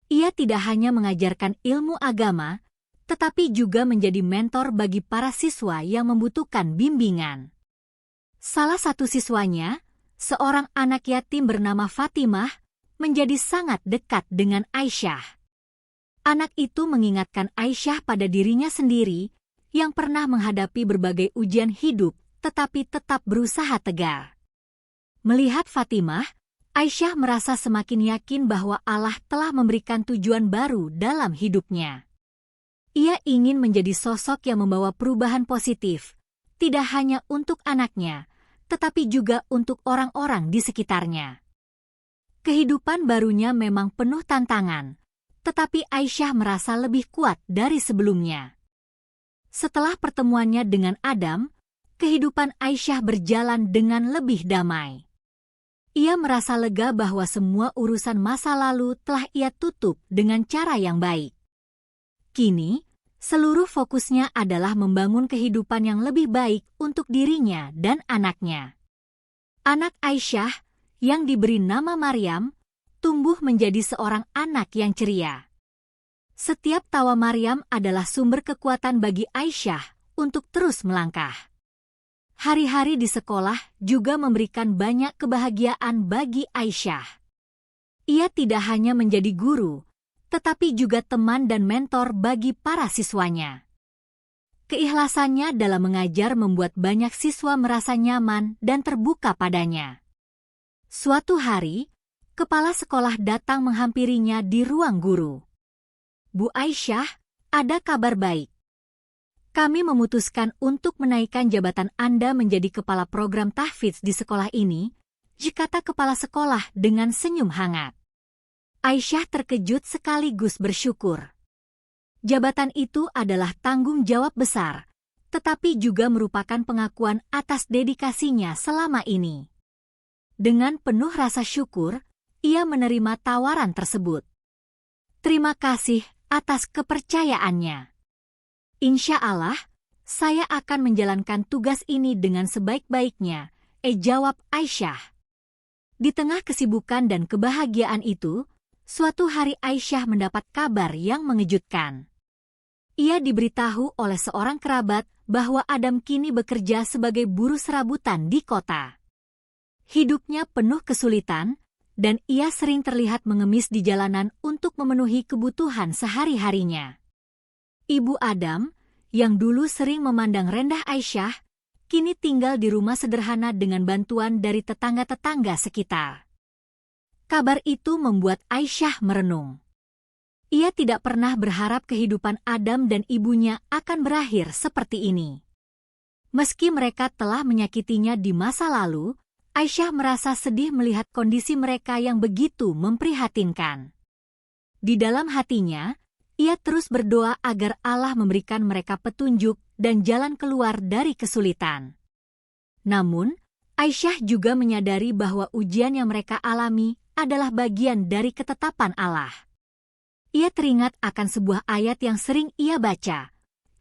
Ia tidak hanya mengajarkan ilmu agama, tetapi juga menjadi mentor bagi para siswa yang membutuhkan bimbingan. Salah satu siswanya, seorang anak yatim bernama Fatimah, menjadi sangat dekat dengan Aisyah. Anak itu mengingatkan Aisyah pada dirinya sendiri, yang pernah menghadapi berbagai ujian hidup, tetapi tetap berusaha tegar. Melihat Fatimah, Aisyah merasa semakin yakin bahwa Allah telah memberikan tujuan baru dalam hidupnya. Ia ingin menjadi sosok yang membawa perubahan positif, tidak hanya untuk anaknya, tetapi juga untuk orang-orang di sekitarnya. Kehidupan barunya memang penuh tantangan, tetapi Aisyah merasa lebih kuat dari sebelumnya. Setelah pertemuannya dengan Adam, kehidupan Aisyah berjalan dengan lebih damai. Ia merasa lega bahwa semua urusan masa lalu telah ia tutup dengan cara yang baik. Kini, seluruh fokusnya adalah membangun kehidupan yang lebih baik untuk dirinya dan anaknya. Anak Aisyah, yang diberi nama Maryam, tumbuh menjadi seorang anak yang ceria. Setiap tawa Maryam adalah sumber kekuatan bagi Aisyah untuk terus melangkah. Hari-hari di sekolah juga memberikan banyak kebahagiaan bagi Aisyah. Ia tidak hanya menjadi guru, tetapi juga teman dan mentor bagi para siswanya. Keikhlasannya dalam mengajar membuat banyak siswa merasa nyaman dan terbuka padanya. Suatu hari, kepala sekolah datang menghampirinya di ruang guru. Bu Aisyah, ada kabar baik. Kami memutuskan untuk menaikkan jabatan Anda menjadi kepala program tahfidz di sekolah ini, kata kepala sekolah dengan senyum hangat. Aisyah terkejut sekaligus bersyukur. Jabatan itu adalah tanggung jawab besar, tetapi juga merupakan pengakuan atas dedikasinya selama ini. Dengan penuh rasa syukur, ia menerima tawaran tersebut. Terima kasih atas kepercayaannya. Insya Allah, saya akan menjalankan tugas ini dengan sebaik-baiknya, jawab Aisyah. Di tengah kesibukan dan kebahagiaan itu, suatu hari Aisyah mendapat kabar yang mengejutkan. Ia diberitahu oleh seorang kerabat bahwa Adam kini bekerja sebagai buruh serabutan di kota. Hidupnya penuh kesulitan, dan ia sering terlihat mengemis di jalanan untuk memenuhi kebutuhan sehari-harinya. Ibu Adam, yang dulu sering memandang rendah Aisyah, kini tinggal di rumah sederhana dengan bantuan dari tetangga-tetangga sekitar. Kabar itu membuat Aisyah merenung. Ia tidak pernah berharap kehidupan Adam dan ibunya akan berakhir seperti ini. Meski mereka telah menyakitinya di masa lalu, Aisyah merasa sedih melihat kondisi mereka yang begitu memprihatinkan. Di dalam hatinya, ia terus berdoa agar Allah memberikan mereka petunjuk dan jalan keluar dari kesulitan. Namun, Aisyah juga menyadari bahwa ujian yang mereka alami adalah bagian dari ketetapan Allah. Ia teringat akan sebuah ayat yang sering ia baca.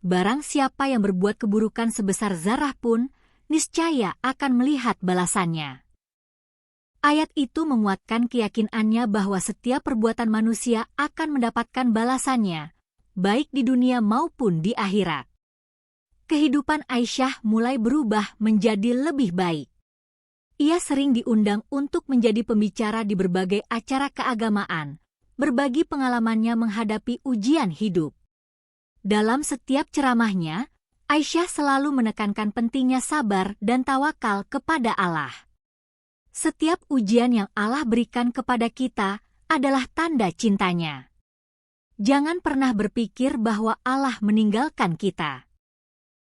Barang siapa yang berbuat keburukan sebesar zarah pun, niscaya akan melihat balasannya. Ayat itu menguatkan keyakinannya bahwa setiap perbuatan manusia akan mendapatkan balasannya, baik di dunia maupun di akhirat. Kehidupan Aisyah mulai berubah menjadi lebih baik. Ia sering diundang untuk menjadi pembicara di berbagai acara keagamaan, berbagi pengalamannya menghadapi ujian hidup. Dalam setiap ceramahnya, Aisyah selalu menekankan pentingnya sabar dan tawakal kepada Allah. Setiap ujian yang Allah berikan kepada kita adalah tanda cintanya. Jangan pernah berpikir bahwa Allah meninggalkan kita.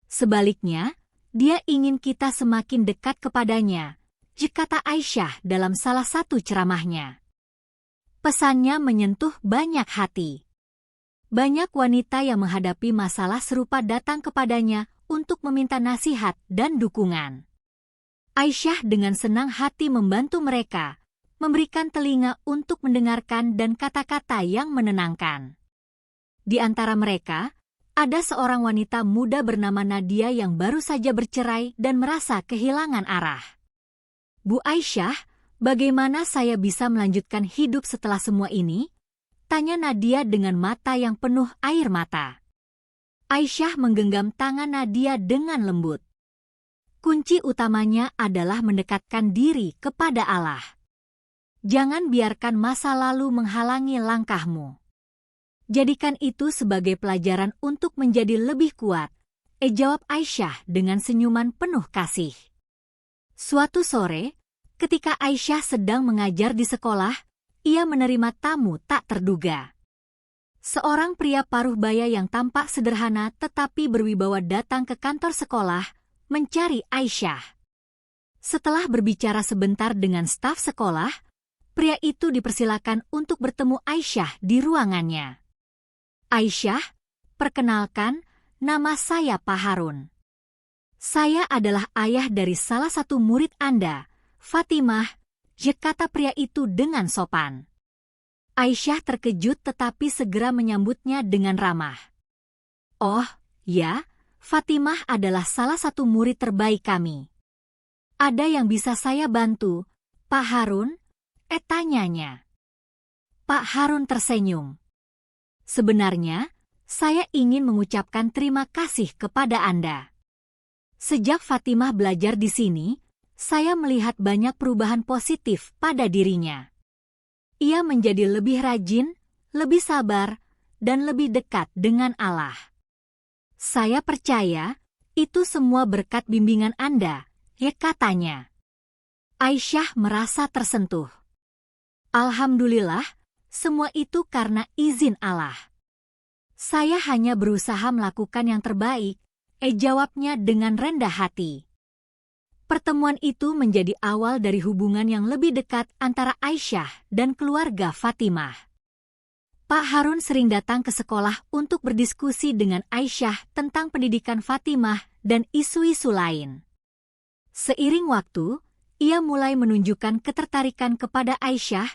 Sebaliknya, Dia ingin kita semakin dekat kepadanya, kata Aisyah dalam salah satu ceramahnya. Pesannya menyentuh banyak hati. Banyak wanita yang menghadapi masalah serupa datang kepadanya untuk meminta nasihat dan dukungan. Aisyah dengan senang hati membantu mereka, memberikan telinga untuk mendengarkan dan kata-kata yang menenangkan. Di antara mereka, ada seorang wanita muda bernama Nadia yang baru saja bercerai dan merasa kehilangan arah. Bu Aisyah, bagaimana saya bisa melanjutkan hidup setelah semua ini? Tanya Nadia dengan mata yang penuh air mata. Aisyah menggenggam tangan Nadia dengan lembut. Kunci utamanya adalah mendekatkan diri kepada Allah. Jangan biarkan masa lalu menghalangi langkahmu. Jadikan itu sebagai pelajaran untuk menjadi lebih kuat, jawab Aisyah dengan senyuman penuh kasih. Suatu sore, ketika Aisyah sedang mengajar di sekolah, ia menerima tamu tak terduga. Seorang pria paruh baya yang tampak sederhana tetapi berwibawa datang ke kantor sekolah, mencari Aisyah. Setelah berbicara sebentar dengan staf sekolah, pria itu dipersilakan untuk bertemu Aisyah di ruangannya. Aisyah, perkenalkan, nama saya Pak Harun. Saya adalah ayah dari salah satu murid Anda, Fatimah, kata pria itu dengan sopan. Aisyah terkejut tetapi segera menyambutnya dengan ramah. Oh, ya, Fatimah adalah salah satu murid terbaik kami. Ada yang bisa saya bantu, Pak Harun? Tanyanya. Pak Harun tersenyum. Sebenarnya, saya ingin mengucapkan terima kasih kepada Anda. Sejak Fatimah belajar di sini, saya melihat banyak perubahan positif pada dirinya. Ia menjadi lebih rajin, lebih sabar, dan lebih dekat dengan Allah. Saya percaya, itu semua berkat bimbingan Anda, katanya. Aisyah merasa tersentuh. Alhamdulillah, semua itu karena izin Allah. Saya hanya berusaha melakukan yang terbaik, jawabnya dengan rendah hati. Pertemuan itu menjadi awal dari hubungan yang lebih dekat antara Aisyah dan keluarga Fatimah. Pak Harun sering datang ke sekolah untuk berdiskusi dengan Aisyah tentang pendidikan Fatimah dan isu-isu lain. Seiring waktu, ia mulai menunjukkan ketertarikan kepada Aisyah,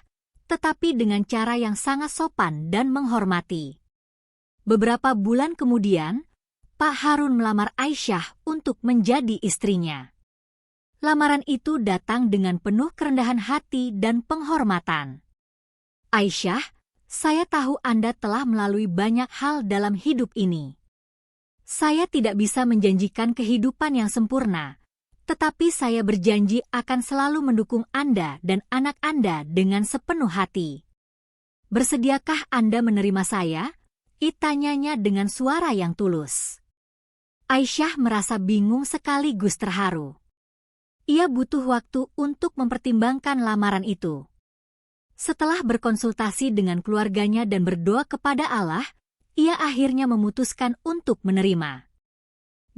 tetapi dengan cara yang sangat sopan dan menghormati. Beberapa bulan kemudian, Pak Harun melamar Aisyah untuk menjadi istrinya. Lamaran itu datang dengan penuh kerendahan hati dan penghormatan. Aisyah, saya tahu Anda telah melalui banyak hal dalam hidup ini. Saya tidak bisa menjanjikan kehidupan yang sempurna, tetapi saya berjanji akan selalu mendukung Anda dan anak Anda dengan sepenuh hati. Bersediakah Anda menerima saya? Tanyanya dengan suara yang tulus. Aisyah merasa bingung sekaligus terharu. Ia butuh waktu untuk mempertimbangkan lamaran itu. Setelah berkonsultasi dengan keluarganya dan berdoa kepada Allah, ia akhirnya memutuskan untuk menerima.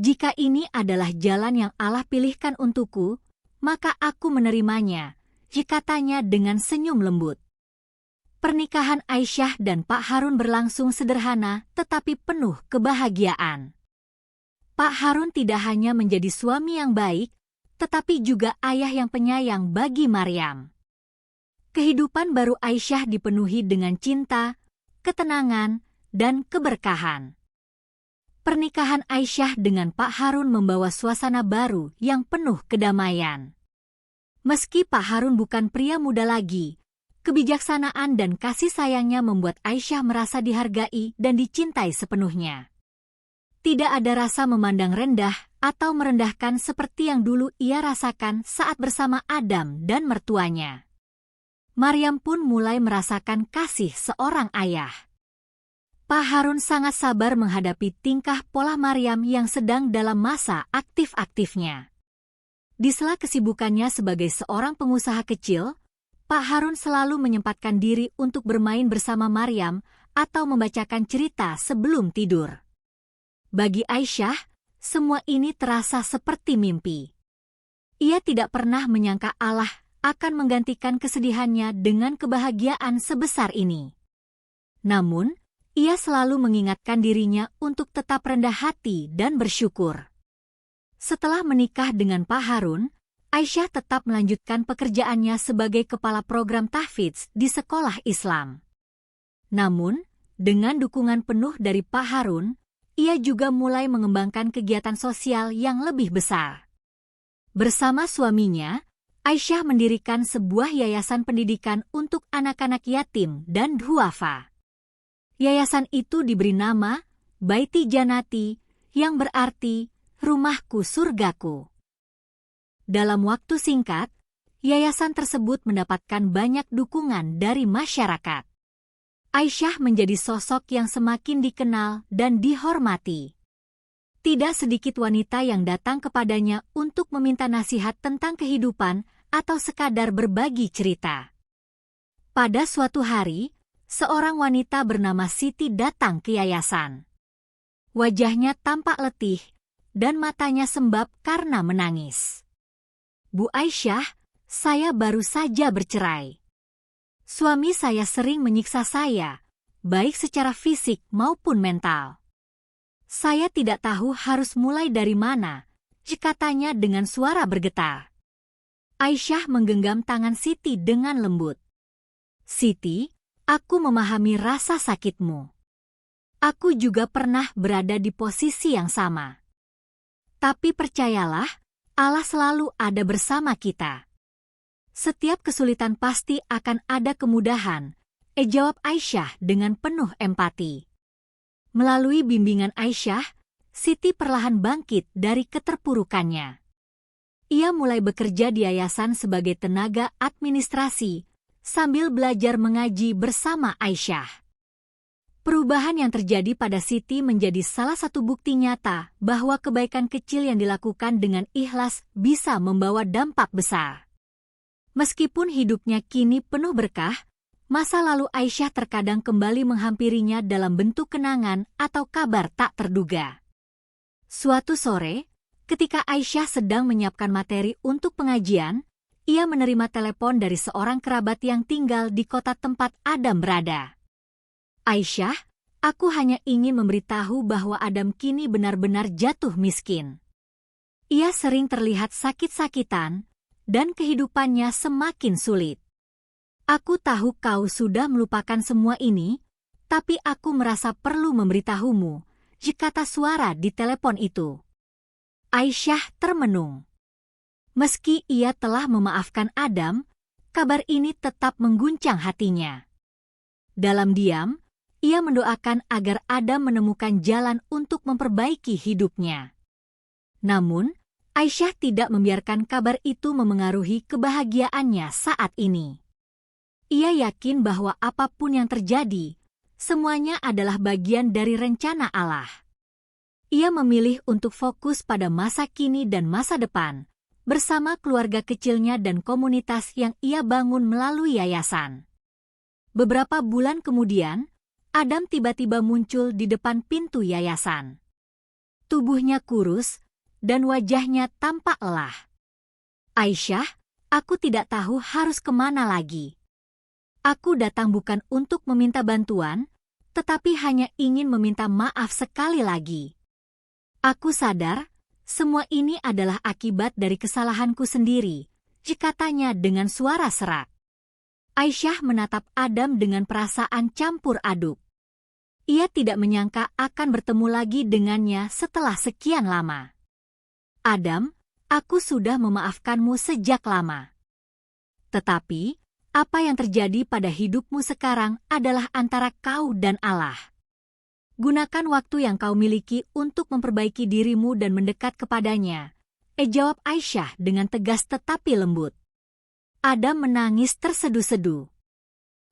Jika ini adalah jalan yang Allah pilihkan untukku, maka aku menerimanya, katanya dengan senyum lembut. Pernikahan Aisyah dan Pak Harun berlangsung sederhana tetapi penuh kebahagiaan. Pak Harun tidak hanya menjadi suami yang baik, tetapi juga ayah yang penyayang bagi Maryam. Kehidupan baru Aisyah dipenuhi dengan cinta, ketenangan, dan keberkahan. Pernikahan Aisyah dengan Pak Harun membawa suasana baru yang penuh kedamaian. Meski Pak Harun bukan pria muda lagi, kebijaksanaan dan kasih sayangnya membuat Aisyah merasa dihargai dan dicintai sepenuhnya. Tidak ada rasa memandang rendah atau merendahkan seperti yang dulu ia rasakan saat bersama Adam dan mertuanya. Maryam pun mulai merasakan kasih seorang ayah. Pak Harun sangat sabar menghadapi tingkah pola Maryam yang sedang dalam masa aktif-aktifnya. Di sela kesibukannya sebagai seorang pengusaha kecil, Pak Harun selalu menyempatkan diri untuk bermain bersama Maryam atau membacakan cerita sebelum tidur. Bagi Aisyah, semua ini terasa seperti mimpi. Ia tidak pernah menyangka Allah akan menggantikan kesedihannya dengan kebahagiaan sebesar ini. Namun, ia selalu mengingatkan dirinya untuk tetap rendah hati dan bersyukur. Setelah menikah dengan Pak Harun, Aisyah tetap melanjutkan pekerjaannya sebagai kepala program tahfidz di sekolah Islam. Namun, dengan dukungan penuh dari Pak Harun, ia juga mulai mengembangkan kegiatan sosial yang lebih besar. Bersama suaminya, Aisyah mendirikan sebuah yayasan pendidikan untuk anak-anak yatim dan duafa. Yayasan itu diberi nama Baiti Janati, yang berarti rumahku surgaku. Dalam waktu singkat, yayasan tersebut mendapatkan banyak dukungan dari masyarakat. Aisyah menjadi sosok yang semakin dikenal dan dihormati. Tidak sedikit wanita yang datang kepadanya untuk meminta nasihat tentang kehidupan atau sekadar berbagi cerita. Pada suatu hari, seorang wanita bernama Siti datang ke yayasan. Wajahnya tampak letih dan matanya sembab karena menangis. "Bu Aisyah, saya baru saja bercerai. Suami saya sering menyiksa saya, baik secara fisik maupun mental. Saya tidak tahu harus mulai dari mana," katanya dengan suara bergetar. Aisyah menggenggam tangan Siti dengan lembut. "Siti, aku memahami rasa sakitmu. Aku juga pernah berada di posisi yang sama. Tapi percayalah, Allah selalu ada bersama kita. Setiap kesulitan pasti akan ada kemudahan," jawab Aisyah dengan penuh empati. Melalui bimbingan Aisyah, Siti perlahan bangkit dari keterpurukannya. Ia mulai bekerja di yayasan sebagai tenaga administrasi, sambil belajar mengaji bersama Aisyah. Perubahan yang terjadi pada Siti menjadi salah satu bukti nyata bahwa kebaikan kecil yang dilakukan dengan ikhlas bisa membawa dampak besar. Meskipun hidupnya kini penuh berkah, masa lalu Aisyah terkadang kembali menghampirinya dalam bentuk kenangan atau kabar tak terduga. Suatu sore, ketika Aisyah sedang menyiapkan materi untuk pengajian, ia menerima telepon dari seorang kerabat yang tinggal di kota tempat Adam berada. "Aisyah, aku hanya ingin memberitahu bahwa Adam kini benar-benar jatuh miskin. Ia sering terlihat sakit-sakitan, dan kehidupannya semakin sulit. Aku tahu kau sudah melupakan semua ini, tapi aku merasa perlu memberitahumu," kata suara di telepon itu. Aisyah termenung. Meski ia telah memaafkan Adam, kabar ini tetap mengguncang hatinya. Dalam diam, ia mendoakan agar Adam menemukan jalan untuk memperbaiki hidupnya. Namun, Aisyah tidak membiarkan kabar itu memengaruhi kebahagiaannya saat ini. Ia yakin bahwa apapun yang terjadi, semuanya adalah bagian dari rencana Allah. Ia memilih untuk fokus pada masa kini dan masa depan, bersama keluarga kecilnya dan komunitas yang ia bangun melalui yayasan. Beberapa bulan kemudian, Adam tiba-tiba muncul di depan pintu yayasan. Tubuhnya kurus, dan wajahnya tampak lelah. "Aisyah, aku tidak tahu harus kemana lagi. Aku datang bukan untuk meminta bantuan, tetapi hanya ingin meminta maaf sekali lagi. Aku sadar, semua ini adalah akibat dari kesalahanku sendiri," katanya dengan suara serak. Aisyah menatap Adam dengan perasaan campur aduk. Ia tidak menyangka akan bertemu lagi dengannya setelah sekian lama. "Adam, aku sudah memaafkanmu sejak lama. Tetapi, apa yang terjadi pada hidupmu sekarang adalah antara kau dan Allah. Gunakan waktu yang kau miliki untuk memperbaiki dirimu dan mendekat kepadanya," jawab Aisyah dengan tegas tetapi lembut. Adam menangis tersedu-sedu.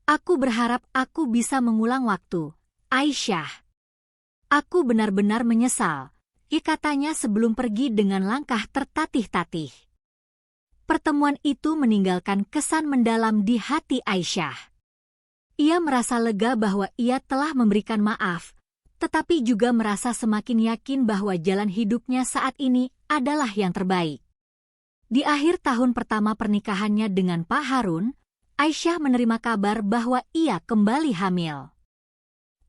"Aku berharap aku bisa mengulang waktu, Aisyah. Aku benar-benar menyesal," katanya sebelum pergi dengan langkah tertatih-tatih. Pertemuan itu meninggalkan kesan mendalam di hati Aisyah. Ia merasa lega bahwa ia telah memberikan maaf, tetapi juga merasa semakin yakin bahwa jalan hidupnya saat ini adalah yang terbaik. Di akhir tahun pertama pernikahannya dengan Pak Harun, Aisyah menerima kabar bahwa ia kembali hamil.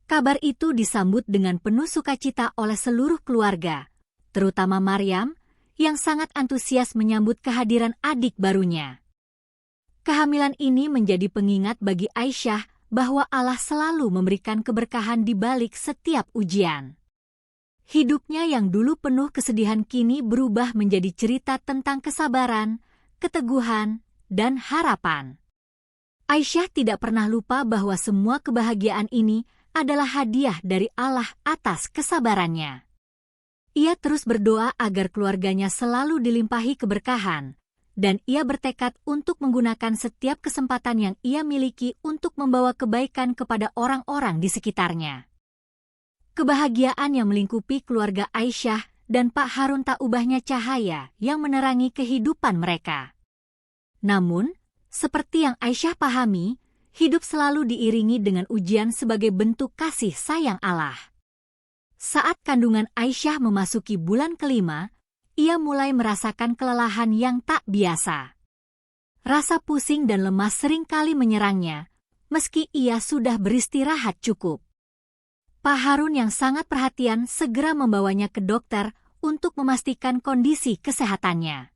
Kabar itu disambut dengan penuh sukacita oleh seluruh keluarga, terutama Maryam, yang sangat antusias menyambut kehadiran adik barunya. Kehamilan ini menjadi pengingat bagi Aisyah bahwa Allah selalu memberikan keberkahan di balik setiap ujian. Hidupnya yang dulu penuh kesedihan kini berubah menjadi cerita tentang kesabaran, keteguhan, dan harapan. Aisyah tidak pernah lupa bahwa semua kebahagiaan ini adalah hadiah dari Allah atas kesabarannya. Ia terus berdoa agar keluarganya selalu dilimpahi keberkahan, dan ia bertekad untuk menggunakan setiap kesempatan yang ia miliki untuk membawa kebaikan kepada orang-orang di sekitarnya. Kebahagiaan yang melingkupi keluarga Aisyah dan Pak Harun tak ubahnya cahaya yang menerangi kehidupan mereka. Namun, seperti yang Aisyah pahami, hidup selalu diiringi dengan ujian sebagai bentuk kasih sayang Allah. Saat kandungan Aisyah memasuki bulan kelima, ia mulai merasakan kelelahan yang tak biasa. Rasa pusing dan lemas seringkali menyerangnya, meski ia sudah beristirahat cukup. Pak Harun yang sangat perhatian segera membawanya ke dokter untuk memastikan kondisi kesehatannya.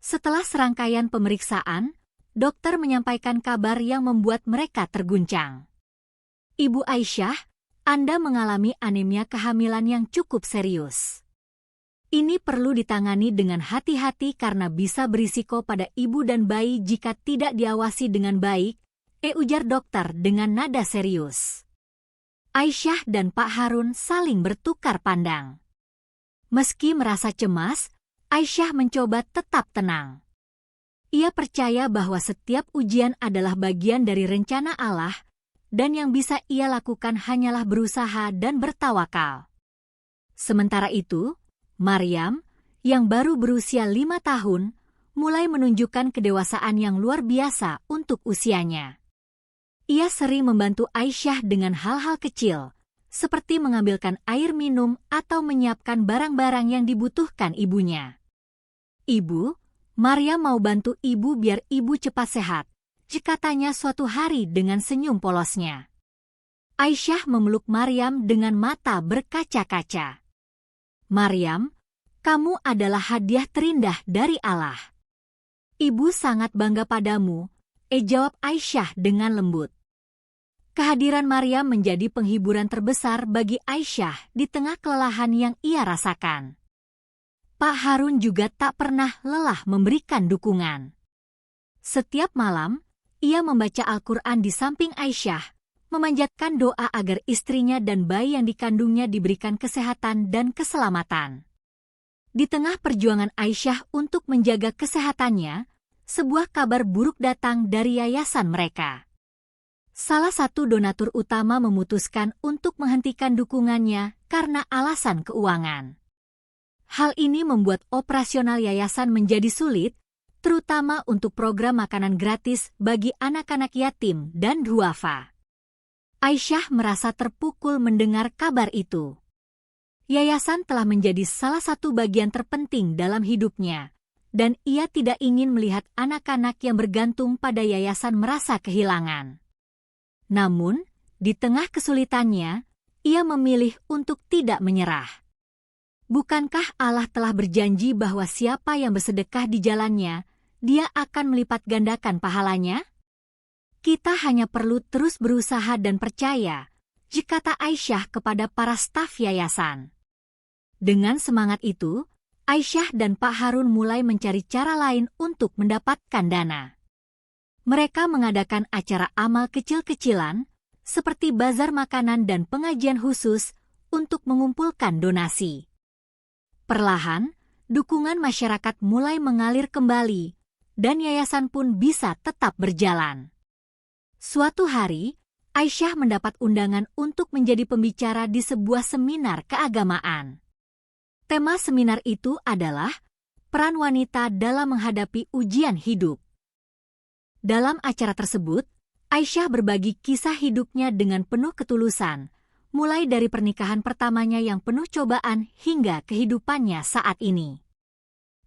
Setelah serangkaian pemeriksaan, dokter menyampaikan kabar yang membuat mereka terguncang. "Ibu Aisyah, Anda mengalami anemia kehamilan yang cukup serius. Ini perlu ditangani dengan hati-hati karena bisa berisiko pada ibu dan bayi jika tidak diawasi dengan baik," ujar dokter dengan nada serius. Aisyah dan Pak Harun saling bertukar pandang. Meski merasa cemas, Aisyah mencoba tetap tenang. Ia percaya bahwa setiap ujian adalah bagian dari rencana Allah, dan yang bisa ia lakukan hanyalah berusaha dan bertawakal. Sementara itu, Maryam, yang baru berusia 5 tahun, mulai menunjukkan kedewasaan yang luar biasa untuk usianya. Ia sering membantu Aisyah dengan hal-hal kecil, seperti mengambilkan air minum atau menyiapkan barang-barang yang dibutuhkan ibunya. "Ibu, Maryam mau bantu ibu biar ibu cepat sehat," katanya suatu hari dengan senyum polosnya. Aisyah memeluk Maryam dengan mata berkaca-kaca. "Maryam, kamu adalah hadiah terindah dari Allah. Ibu sangat bangga padamu," jawab Aisyah dengan lembut. Kehadiran Maryam menjadi penghiburan terbesar bagi Aisyah di tengah kelelahan yang ia rasakan. Pak Harun juga tak pernah lelah memberikan dukungan. Setiap malam, ia membaca Al-Quran di samping Aisyah, memanjatkan doa agar istrinya dan bayi yang dikandungnya diberikan kesehatan dan keselamatan. Di tengah perjuangan Aisyah untuk menjaga kesehatannya, sebuah kabar buruk datang dari yayasan mereka. Salah satu donatur utama memutuskan untuk menghentikan dukungannya karena alasan keuangan. Hal ini membuat operasional yayasan menjadi sulit, terutama untuk program makanan gratis bagi anak-anak yatim dan duafa. Aisyah merasa terpukul mendengar kabar itu. Yayasan telah menjadi salah satu bagian terpenting dalam hidupnya, dan ia tidak ingin melihat anak-anak yang bergantung pada yayasan merasa kehilangan. Namun, di tengah kesulitannya, ia memilih untuk tidak menyerah. Bukankah Allah telah berjanji bahwa siapa yang bersedekah di jalannya, dia akan melipat gandakan pahalanya? Kita hanya perlu terus berusaha dan percaya, kata Aisyah kepada para staf yayasan. Dengan semangat itu, Aisyah dan Pak Harun mulai mencari cara lain untuk mendapatkan dana. Mereka mengadakan acara amal kecil-kecilan, seperti bazar makanan dan pengajian khusus untuk mengumpulkan donasi. Perlahan, dukungan masyarakat mulai mengalir kembali, dan yayasan pun bisa tetap berjalan. Suatu hari, Aisyah mendapat undangan untuk menjadi pembicara di sebuah seminar keagamaan. Tema seminar itu adalah peran wanita dalam menghadapi ujian hidup. Dalam acara tersebut, Aisyah berbagi kisah hidupnya dengan penuh ketulusan, mulai dari pernikahan pertamanya yang penuh cobaan hingga kehidupannya saat ini.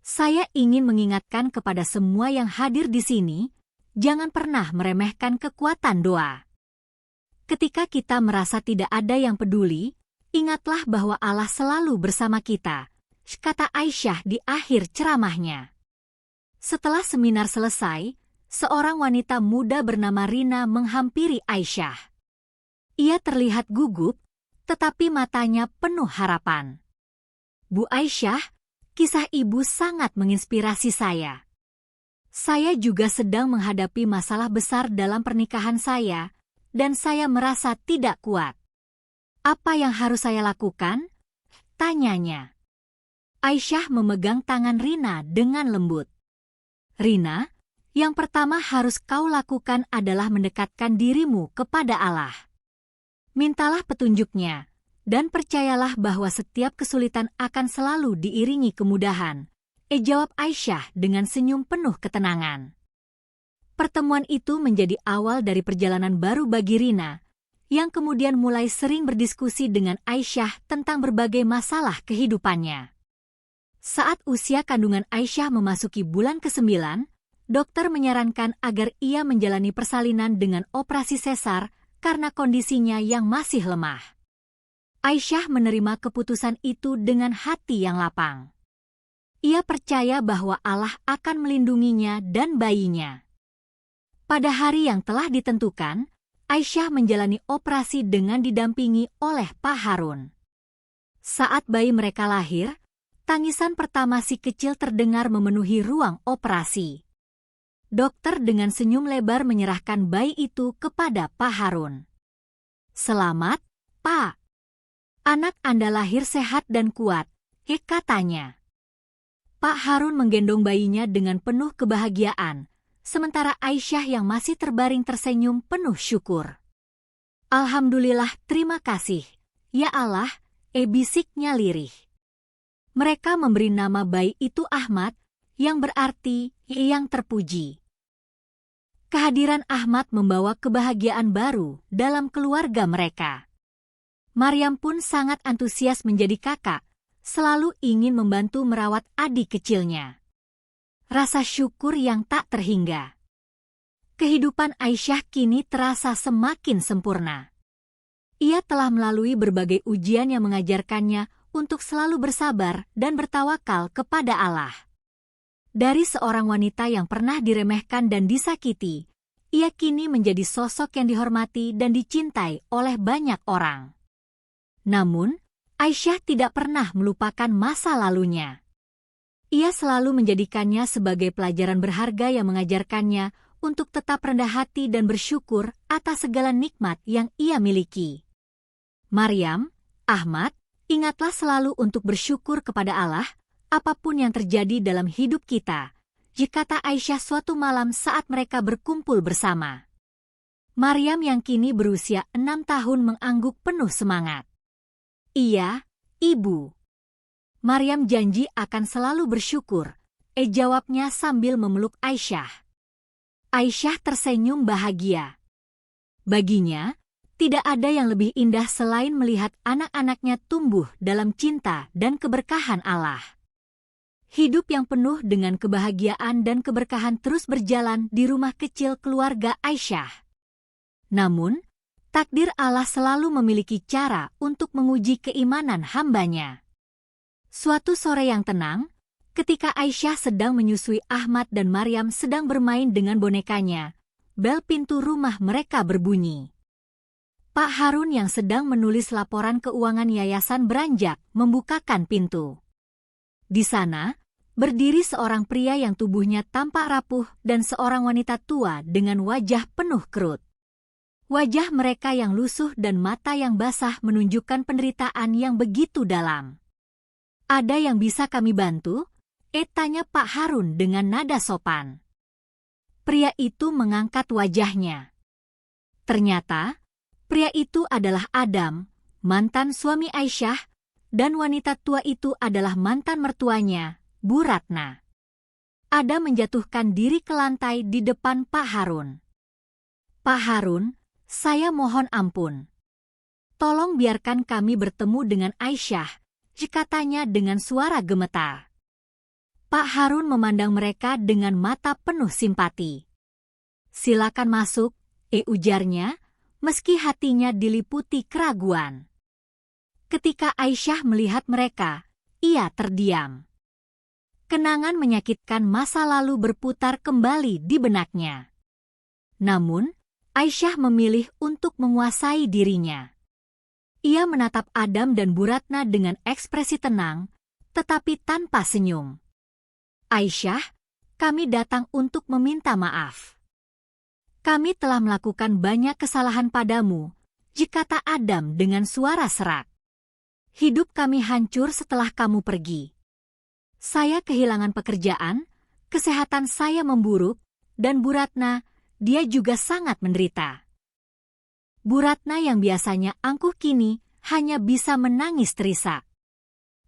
Saya ingin mengingatkan kepada semua yang hadir di sini, jangan pernah meremehkan kekuatan doa. Ketika kita merasa tidak ada yang peduli, ingatlah bahwa Allah selalu bersama kita, kata Aisyah di akhir ceramahnya. Setelah seminar selesai, seorang wanita muda bernama Rina menghampiri Aisyah. Ia terlihat gugup, tetapi matanya penuh harapan. Bu Aisyah, kisah ibu sangat menginspirasi saya. Saya juga sedang menghadapi masalah besar dalam pernikahan saya, dan saya merasa tidak kuat. Apa yang harus saya lakukan? Tanyanya. Aisyah memegang tangan Rina dengan lembut. Rina, yang pertama harus kau lakukan adalah mendekatkan dirimu kepada Allah. Mintalah petunjuknya, dan percayalah bahwa setiap kesulitan akan selalu diiringi kemudahan. Jawab Aisyah dengan senyum penuh ketenangan. Pertemuan itu menjadi awal dari perjalanan baru bagi Rina, yang kemudian mulai sering berdiskusi dengan Aisyah tentang berbagai masalah kehidupannya. Saat usia kandungan Aisyah memasuki bulan ke-9, dokter menyarankan agar ia menjalani persalinan dengan operasi sesar karena kondisinya yang masih lemah. Aisyah menerima keputusan itu dengan hati yang lapang. Ia percaya bahwa Allah akan melindunginya dan bayinya. Pada hari yang telah ditentukan, Aisyah menjalani operasi dengan didampingi oleh Pak Harun. Saat bayi mereka lahir, tangisan pertama si kecil terdengar memenuhi ruang operasi. Dokter dengan senyum lebar menyerahkan bayi itu kepada Pak Harun. Selamat, Pak. Anak Anda lahir sehat dan kuat, katanya. Pak Harun menggendong bayinya dengan penuh kebahagiaan, sementara Aisyah yang masih terbaring tersenyum penuh syukur. Alhamdulillah, terima kasih, ya Allah, bisiknya lirih. Mereka memberi nama bayi itu Ahmad, yang berarti yang terpuji. Kehadiran Ahmad membawa kebahagiaan baru dalam keluarga mereka. Maryam pun sangat antusias menjadi kakak, selalu ingin membantu merawat adik kecilnya. Rasa syukur yang tak terhingga. Kehidupan Aisyah kini terasa semakin sempurna. Ia telah melalui berbagai ujian yang mengajarkannya untuk selalu bersabar dan bertawakal kepada Allah. Dari seorang wanita yang pernah diremehkan dan disakiti, ia kini menjadi sosok yang dihormati dan dicintai oleh banyak orang. Namun, Aisyah tidak pernah melupakan masa lalunya. Ia selalu menjadikannya sebagai pelajaran berharga yang mengajarkannya untuk tetap rendah hati dan bersyukur atas segala nikmat yang ia miliki. Maryam, Ahmad, ingatlah selalu untuk bersyukur kepada Allah, apapun yang terjadi dalam hidup kita, kata Aisyah suatu malam saat mereka berkumpul bersama. Maryam yang kini berusia 6 tahun mengangguk penuh semangat. Iya, Ibu. Maryam janji akan selalu bersyukur, jawabnya sambil memeluk Aisyah. Aisyah tersenyum bahagia. Baginya, tidak ada yang lebih indah selain melihat anak-anaknya tumbuh dalam cinta dan keberkahan Allah. Hidup yang penuh dengan kebahagiaan dan keberkahan terus berjalan di rumah kecil keluarga Aisyah. Namun, takdir Allah selalu memiliki cara untuk menguji keimanan hambanya. Suatu sore yang tenang, ketika Aisyah sedang menyusui Ahmad dan Maryam sedang bermain dengan bonekanya, bel pintu rumah mereka berbunyi. Pak Harun yang sedang menulis laporan keuangan yayasan beranjak membukakan pintu. Di sana, berdiri seorang pria yang tubuhnya tampak rapuh dan seorang wanita tua dengan wajah penuh kerut. Wajah mereka yang lusuh dan mata yang basah menunjukkan penderitaan yang begitu dalam. Ada yang bisa kami bantu? Tanya Pak Harun dengan nada sopan. Pria itu mengangkat wajahnya. Ternyata, pria itu adalah Adam, mantan suami Aisyah, dan wanita tua itu adalah mantan mertuanya, Bu Ratna. Adam menjatuhkan diri ke lantai di depan Pak Harun. Pak Harun, saya mohon ampun. Tolong biarkan kami bertemu dengan Aisyah, katanya dengan suara gemetar. Pak Harun memandang mereka dengan mata penuh simpati. Silakan masuk, ujarnya, meski hatinya diliputi keraguan. Ketika Aisyah melihat mereka, ia terdiam. Kenangan menyakitkan masa lalu berputar kembali di benaknya. Namun, Aisyah memilih untuk menguasai dirinya. Ia menatap Adam dan Bu Ratna dengan ekspresi tenang, tetapi tanpa senyum. Aisyah, kami datang untuk meminta maaf. Kami telah melakukan banyak kesalahan padamu, kata Adam dengan suara serak. Hidup kami hancur setelah kamu pergi. Saya kehilangan pekerjaan, kesehatan saya memburuk, dan Bu Ratna, dia juga sangat menderita. Bu Ratna yang biasanya angkuh kini hanya bisa menangis terisak.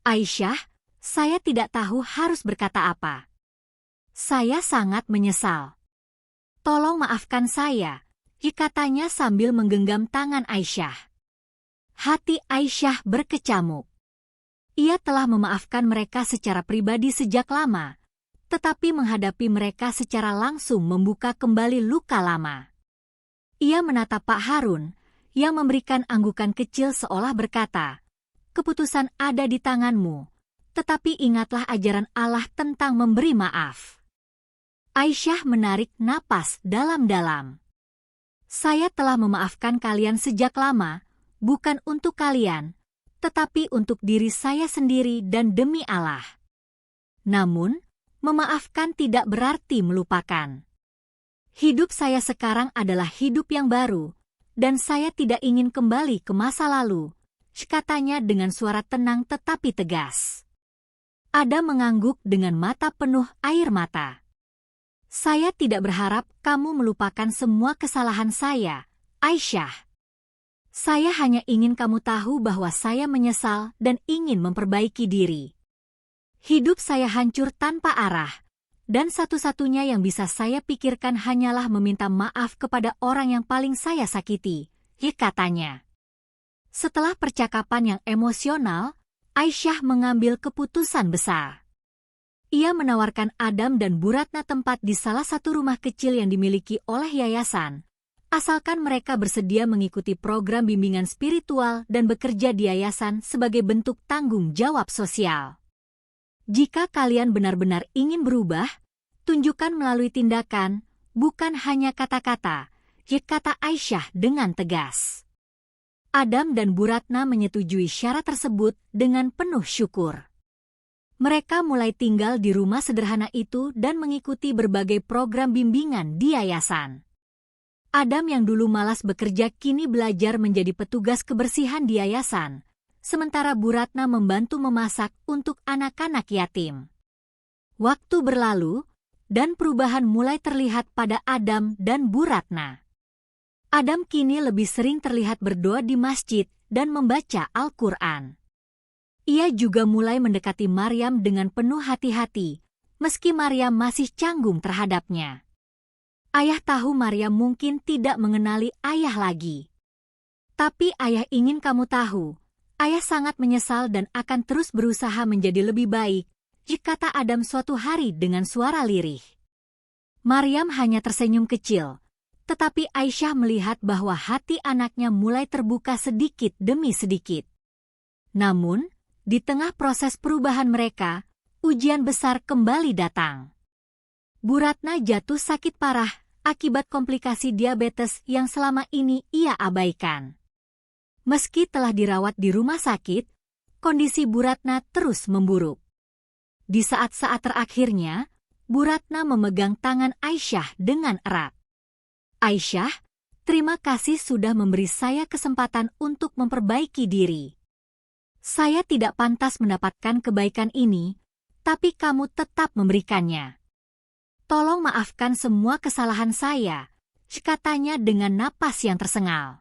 Aisyah, saya tidak tahu harus berkata apa. Saya sangat menyesal. Tolong maafkan saya, katanya sambil menggenggam tangan Aisyah. Hati Aisyah berkecamuk. Ia telah memaafkan mereka secara pribadi sejak lama, tetapi menghadapi mereka secara langsung membuka kembali luka lama. Ia menatap Pak Harun, yang memberikan anggukan kecil seolah berkata, keputusan ada di tanganmu, tetapi ingatlah ajaran Allah tentang memberi maaf. Aisyah menarik napas dalam-dalam. Saya telah memaafkan kalian sejak lama, bukan untuk kalian, tetapi untuk diri saya sendiri dan demi Allah. Namun, memaafkan tidak berarti melupakan. Hidup saya sekarang adalah hidup yang baru, dan saya tidak ingin kembali ke masa lalu, katanya dengan suara tenang tetapi tegas. Adam mengangguk dengan mata penuh air mata. Saya tidak berharap kamu melupakan semua kesalahan saya, Aisyah. Saya hanya ingin kamu tahu bahwa saya menyesal dan ingin memperbaiki diri. Hidup saya hancur tanpa arah, dan satu-satunya yang bisa saya pikirkan hanyalah meminta maaf kepada orang yang paling saya sakiti, katanya. Setelah percakapan yang emosional, Aisyah mengambil keputusan besar. Ia menawarkan Adam dan Bu Ratna tempat di salah satu rumah kecil yang dimiliki oleh yayasan, asalkan mereka bersedia mengikuti program bimbingan spiritual dan bekerja di yayasan sebagai bentuk tanggung jawab sosial. Jika kalian benar-benar ingin berubah, tunjukkan melalui tindakan, bukan hanya kata-kata, kata Aisyah dengan tegas. Adam dan Bu Ratna menyetujui syarat tersebut dengan penuh syukur. Mereka mulai tinggal di rumah sederhana itu dan mengikuti berbagai program bimbingan di yayasan. Adam yang dulu malas bekerja kini belajar menjadi petugas kebersihan di yayasan, sementara Bu Ratna membantu memasak untuk anak-anak yatim. Waktu berlalu, dan perubahan mulai terlihat pada Adam dan Bu Ratna. Adam kini lebih sering terlihat berdoa di masjid dan membaca Al-Quran. Ia juga mulai mendekati Maryam dengan penuh hati-hati, meski Maryam masih canggung terhadapnya. Ayah tahu Maryam mungkin tidak mengenali ayah lagi. Tapi ayah ingin kamu tahu, ayah sangat menyesal dan akan terus berusaha menjadi lebih baik, kata Adam suatu hari dengan suara lirih. Maryam hanya tersenyum kecil, tetapi Aisyah melihat bahwa hati anaknya mulai terbuka sedikit demi sedikit. Namun, di tengah proses perubahan mereka, ujian besar kembali datang. Bu Ratna jatuh sakit parah akibat komplikasi diabetes yang selama ini ia abaikan. Meski telah dirawat di rumah sakit, kondisi Bu Ratna terus memburuk. Di saat-saat terakhirnya, Bu Ratna memegang tangan Aisyah dengan erat. Aisyah, terima kasih sudah memberi saya kesempatan untuk memperbaiki diri. Saya tidak pantas mendapatkan kebaikan ini, tapi kamu tetap memberikannya. Tolong maafkan semua kesalahan saya, katanya dengan napas yang tersengal.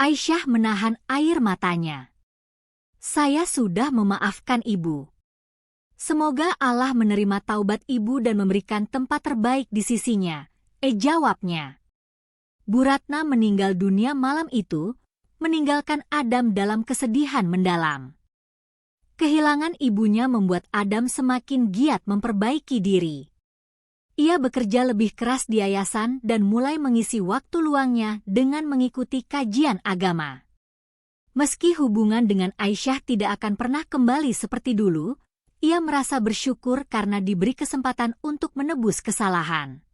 Aisyah menahan air matanya. Saya sudah memaafkan ibu. Semoga Allah menerima taubat ibu dan memberikan tempat terbaik di sisinya, jawabnya. Bu Ratna meninggal dunia malam itu, meninggalkan Adam dalam kesedihan mendalam. Kehilangan ibunya membuat Adam semakin giat memperbaiki diri. Ia bekerja lebih keras di yayasan dan mulai mengisi waktu luangnya dengan mengikuti kajian agama. Meski hubungan dengan Aisyah tidak akan pernah kembali seperti dulu, ia merasa bersyukur karena diberi kesempatan untuk menebus kesalahan.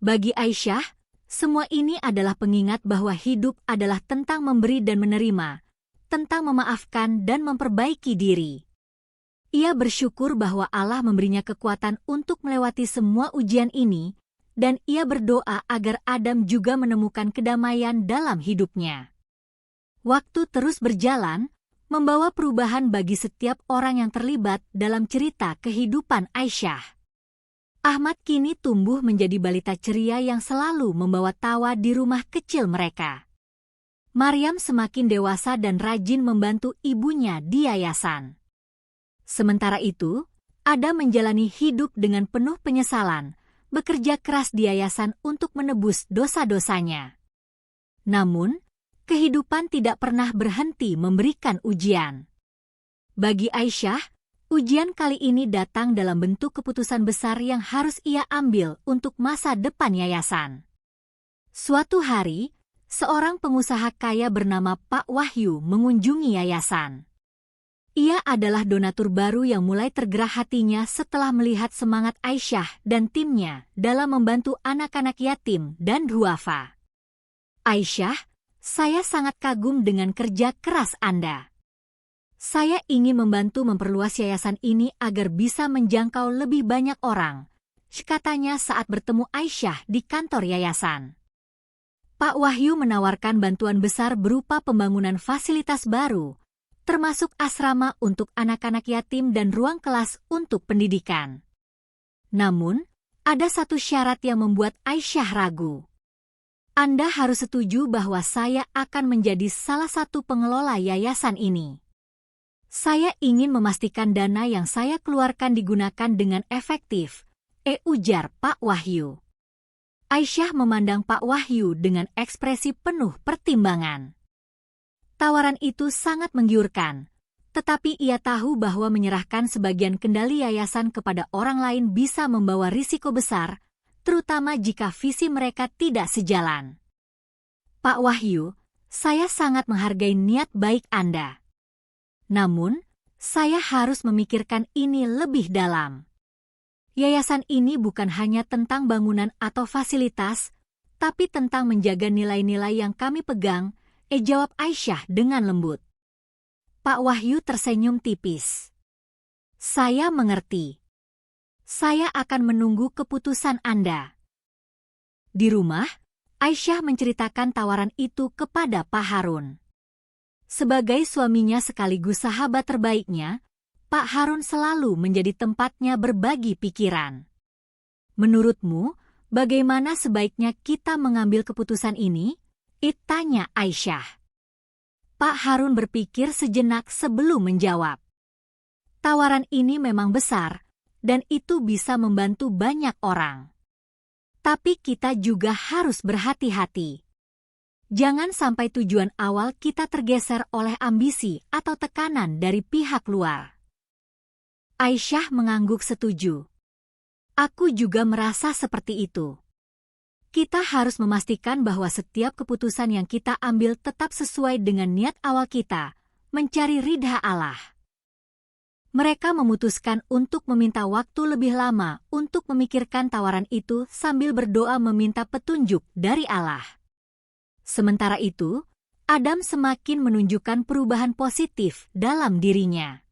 Bagi Aisyah, semua ini adalah pengingat bahwa hidup adalah tentang memberi dan menerima, tentang memaafkan dan memperbaiki diri. Ia bersyukur bahwa Allah memberinya kekuatan untuk melewati semua ujian ini, dan ia berdoa agar Adam juga menemukan kedamaian dalam hidupnya. Waktu terus berjalan, membawa perubahan bagi setiap orang yang terlibat dalam cerita kehidupan Aisyah. Ahmad kini tumbuh menjadi balita ceria yang selalu membawa tawa di rumah kecil mereka. Maryam semakin dewasa dan rajin membantu ibunya di yayasan. Sementara itu, Adam menjalani hidup dengan penuh penyesalan, bekerja keras di yayasan untuk menebus dosa-dosanya. Namun, kehidupan tidak pernah berhenti memberikan ujian. Bagi Aisyah, ujian kali ini datang dalam bentuk keputusan besar yang harus ia ambil untuk masa depan yayasan. Suatu hari, seorang pengusaha kaya bernama Pak Wahyu mengunjungi yayasan. Ia adalah donatur baru yang mulai tergerak hatinya setelah melihat semangat Aisyah dan timnya dalam membantu anak-anak yatim dan duafa. Aisyah, saya sangat kagum dengan kerja keras Anda. Saya ingin membantu memperluas yayasan ini agar bisa menjangkau lebih banyak orang, katanya saat bertemu Aisyah di kantor yayasan. Pak Wahyu menawarkan bantuan besar berupa pembangunan fasilitas baru, termasuk asrama untuk anak-anak yatim dan ruang kelas untuk pendidikan. Namun, ada satu syarat yang membuat Aisyah ragu. Anda harus setuju bahwa saya akan menjadi salah satu pengelola yayasan ini. Saya ingin memastikan dana yang saya keluarkan digunakan dengan efektif, ujar Pak Wahyu. Aisyah memandang Pak Wahyu dengan ekspresi penuh pertimbangan. Tawaran itu sangat menggiurkan, tetapi ia tahu bahwa menyerahkan sebagian kendali yayasan kepada orang lain bisa membawa risiko besar, terutama jika visi mereka tidak sejalan. Pak Wahyu, saya sangat menghargai niat baik Anda. Namun, saya harus memikirkan ini lebih dalam. Yayasan ini bukan hanya tentang bangunan atau fasilitas, tapi tentang menjaga nilai-nilai yang kami pegang, jawab Aisyah dengan lembut. Pak Wahyu tersenyum tipis. Saya mengerti. Saya akan menunggu keputusan Anda. Di rumah, Aisyah menceritakan tawaran itu kepada Pak Harun. Sebagai suaminya sekaligus sahabat terbaiknya, Pak Harun selalu menjadi tempatnya berbagi pikiran. Menurutmu, bagaimana sebaiknya kita mengambil keputusan ini? Tanya Aisyah. Pak Harun berpikir sejenak sebelum menjawab. Tawaran ini memang besar, dan itu bisa membantu banyak orang. Tapi kita juga harus berhati-hati. Jangan sampai tujuan awal kita tergeser oleh ambisi atau tekanan dari pihak luar. Aisyah mengangguk setuju. Aku juga merasa seperti itu. Kita harus memastikan bahwa setiap keputusan yang kita ambil tetap sesuai dengan niat awal kita, mencari ridha Allah. Mereka memutuskan untuk meminta waktu lebih lama untuk memikirkan tawaran itu sambil berdoa meminta petunjuk dari Allah. Sementara itu, Adam semakin menunjukkan perubahan positif dalam dirinya.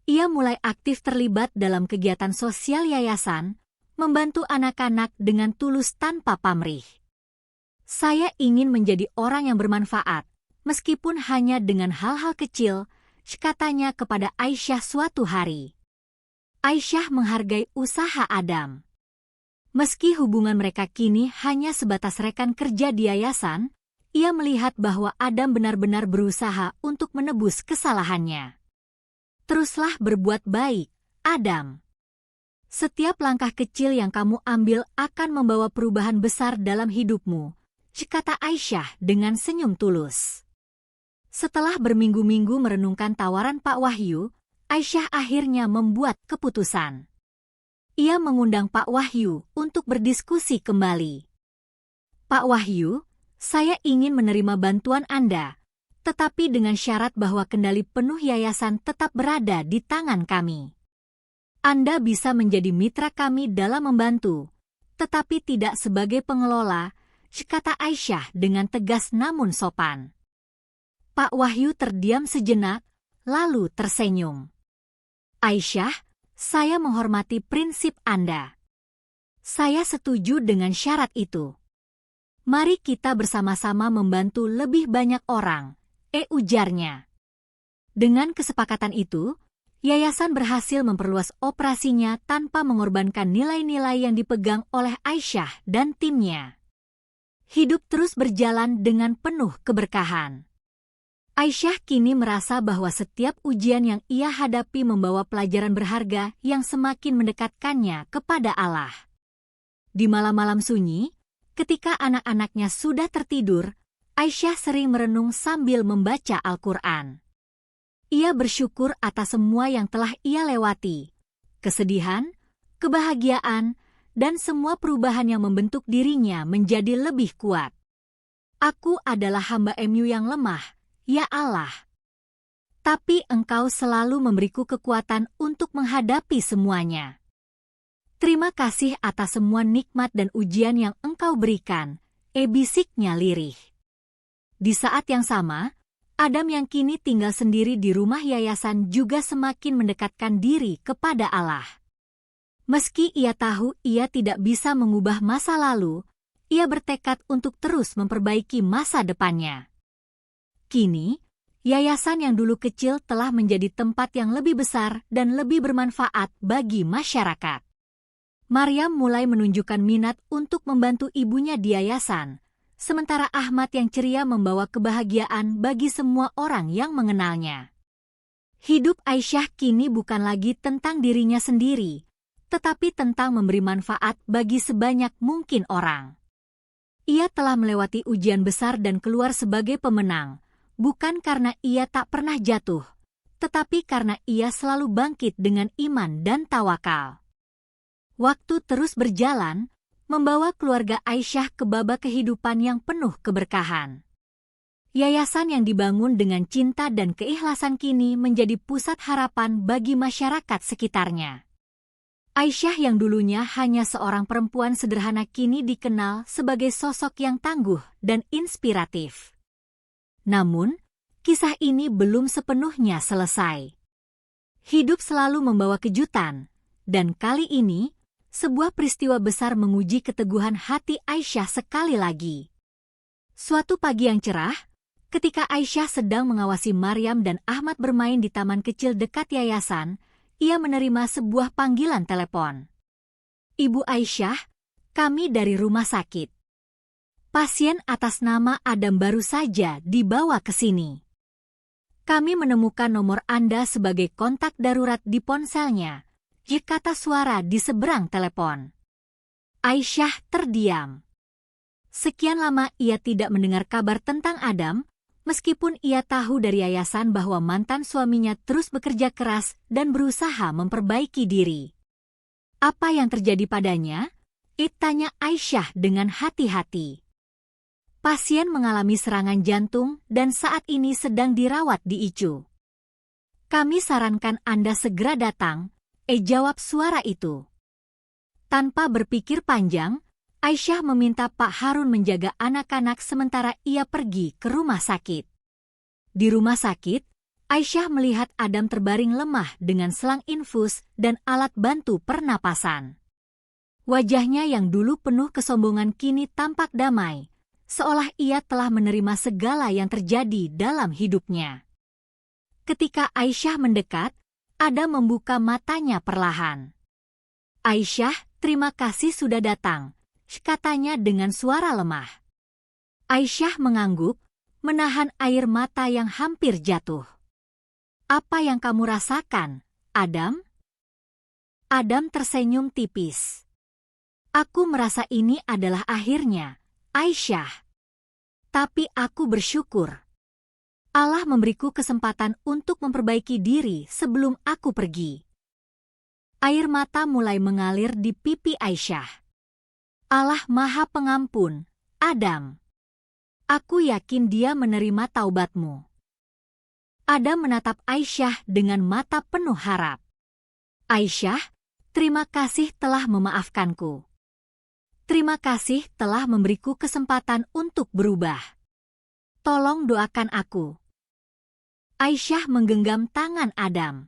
Ia mulai aktif terlibat dalam kegiatan sosial yayasan, membantu anak-anak dengan tulus tanpa pamrih. Saya ingin menjadi orang yang bermanfaat, meskipun hanya dengan hal-hal kecil, katanya kepada Aisyah suatu hari. Aisyah menghargai usaha Adam. Meski hubungan mereka kini hanya sebatas rekan kerja di yayasan, ia melihat bahwa Adam benar-benar berusaha untuk menebus kesalahannya. Teruslah berbuat baik, Adam. Setiap langkah kecil yang kamu ambil akan membawa perubahan besar dalam hidupmu, kata Aisyah dengan senyum tulus. Setelah berminggu-minggu merenungkan tawaran Pak Wahyu, Aisyah akhirnya membuat keputusan. Ia mengundang Pak Wahyu untuk berdiskusi kembali. Pak Wahyu, saya ingin menerima bantuan Anda, tetapi dengan syarat bahwa kendali penuh yayasan tetap berada di tangan kami. Anda bisa menjadi mitra kami dalam membantu, tetapi tidak sebagai pengelola, kata Aisyah dengan tegas namun sopan. Pak Wahyu terdiam sejenak, lalu tersenyum. Aisyah, saya menghormati prinsip Anda. Saya setuju dengan syarat itu. Mari kita bersama-sama membantu lebih banyak orang, ujarnya. Dengan kesepakatan itu, yayasan berhasil memperluas operasinya tanpa mengorbankan nilai-nilai yang dipegang oleh Aisyah dan timnya. Hidup terus berjalan dengan penuh keberkahan. Aisyah kini merasa bahwa setiap ujian yang ia hadapi membawa pelajaran berharga yang semakin mendekatkannya kepada Allah. Di malam-malam sunyi, ketika anak-anaknya sudah tertidur, Aisyah sering merenung sambil membaca Al-Quran. Ia bersyukur atas semua yang telah ia lewati, kesedihan, kebahagiaan, dan semua perubahan yang membentuk dirinya menjadi lebih kuat. Aku adalah hamba-Mu yang lemah, ya Allah. Tapi Engkau selalu memberiku kekuatan untuk menghadapi semuanya. Terima kasih atas semua nikmat dan ujian yang Engkau berikan, bisiknya lirih. Di saat yang sama, Adam yang kini tinggal sendiri di rumah yayasan juga semakin mendekatkan diri kepada Allah. Meski ia tahu ia tidak bisa mengubah masa lalu, ia bertekad untuk terus memperbaiki masa depannya. Kini, yayasan yang dulu kecil telah menjadi tempat yang lebih besar dan lebih bermanfaat bagi masyarakat. Maryam mulai menunjukkan minat untuk membantu ibunya di yayasan, sementara Ahmad yang ceria membawa kebahagiaan bagi semua orang yang mengenalnya. Hidup Aisyah kini bukan lagi tentang dirinya sendiri, tetapi tentang memberi manfaat bagi sebanyak mungkin orang. Ia telah melewati ujian besar dan keluar sebagai pemenang, bukan karena ia tak pernah jatuh, tetapi karena ia selalu bangkit dengan iman dan tawakal. Waktu terus berjalan, membawa keluarga Aisyah ke babak kehidupan yang penuh keberkahan. Yayasan yang dibangun dengan cinta dan keikhlasan kini menjadi pusat harapan bagi masyarakat sekitarnya. Aisyah yang dulunya hanya seorang perempuan sederhana kini dikenal sebagai sosok yang tangguh dan inspiratif. Namun, kisah ini belum sepenuhnya selesai. Hidup selalu membawa kejutan, dan kali ini, sebuah peristiwa besar menguji keteguhan hati Aisyah sekali lagi. Suatu pagi yang cerah, ketika Aisyah sedang mengawasi Maryam dan Ahmad bermain di taman kecil dekat yayasan, ia menerima sebuah panggilan telepon. "Ibu Aisyah, kami dari rumah sakit. Pasien atas nama Adam baru saja dibawa ke sini. Kami menemukan nomor Anda sebagai kontak darurat di ponselnya," kata suara di seberang telepon. Aisyah terdiam. Sekian lama ia tidak mendengar kabar tentang Adam, meskipun ia tahu dari yayasan bahwa mantan suaminya terus bekerja keras dan berusaha memperbaiki diri. "Apa yang terjadi padanya?" tanya Aisyah dengan hati-hati. "Pasien mengalami serangan jantung dan saat ini sedang dirawat di ICU. Kami sarankan Anda segera datang," jawab suara itu. Tanpa berpikir panjang, Aisyah meminta Pak Harun menjaga anak-anak sementara ia pergi ke rumah sakit. Di rumah sakit, Aisyah melihat Adam terbaring lemah dengan selang infus dan alat bantu pernapasan. Wajahnya yang dulu penuh kesombongan kini tampak damai, seolah ia telah menerima segala yang terjadi dalam hidupnya. Ketika Aisyah mendekat, Adam membuka matanya perlahan. "Aisyah, terima kasih sudah datang," katanya dengan suara lemah. Aisyah mengangguk, menahan air mata yang hampir jatuh. "Apa yang kamu rasakan, Adam?" Adam tersenyum tipis. "Aku merasa ini adalah akhirnya, Aisyah. Tapi aku bersyukur. Allah memberiku kesempatan untuk memperbaiki diri sebelum aku pergi." Air mata mulai mengalir di pipi Aisyah. "Allah Maha Pengampun, Adam. Aku yakin Dia menerima taubatmu." Adam menatap Aisyah dengan mata penuh harap. "Aisyah, terima kasih telah memaafkanku. Terima kasih telah memberiku kesempatan untuk berubah. Tolong doakan aku." Aisyah menggenggam tangan Adam.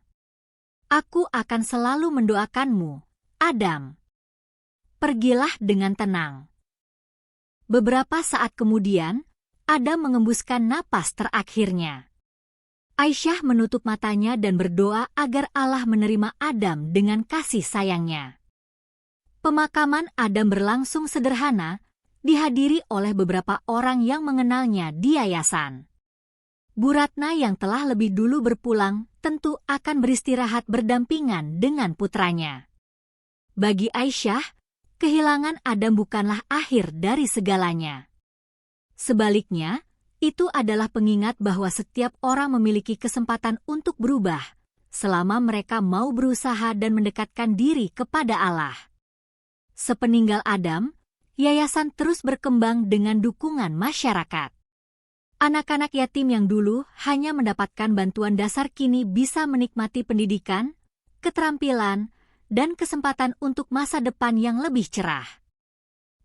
"Aku akan selalu mendoakanmu, Adam. Pergilah dengan tenang." Beberapa saat kemudian, Adam mengembuskan napas terakhirnya. Aisyah menutup matanya dan berdoa agar Allah menerima Adam dengan kasih sayangnya. Pemakaman Adam berlangsung sederhana, dihadiri oleh beberapa orang yang mengenalnya di yayasan. Bu Ratna yang telah lebih dulu berpulang tentu akan beristirahat berdampingan dengan putranya. Bagi Aisyah, kehilangan Adam bukanlah akhir dari segalanya. Sebaliknya, itu adalah pengingat bahwa setiap orang memiliki kesempatan untuk berubah, selama mereka mau berusaha dan mendekatkan diri kepada Allah. Sepeninggal Adam, yayasan terus berkembang dengan dukungan masyarakat. Anak-anak yatim yang dulu hanya mendapatkan bantuan dasar kini bisa menikmati pendidikan, keterampilan, dan kesempatan untuk masa depan yang lebih cerah.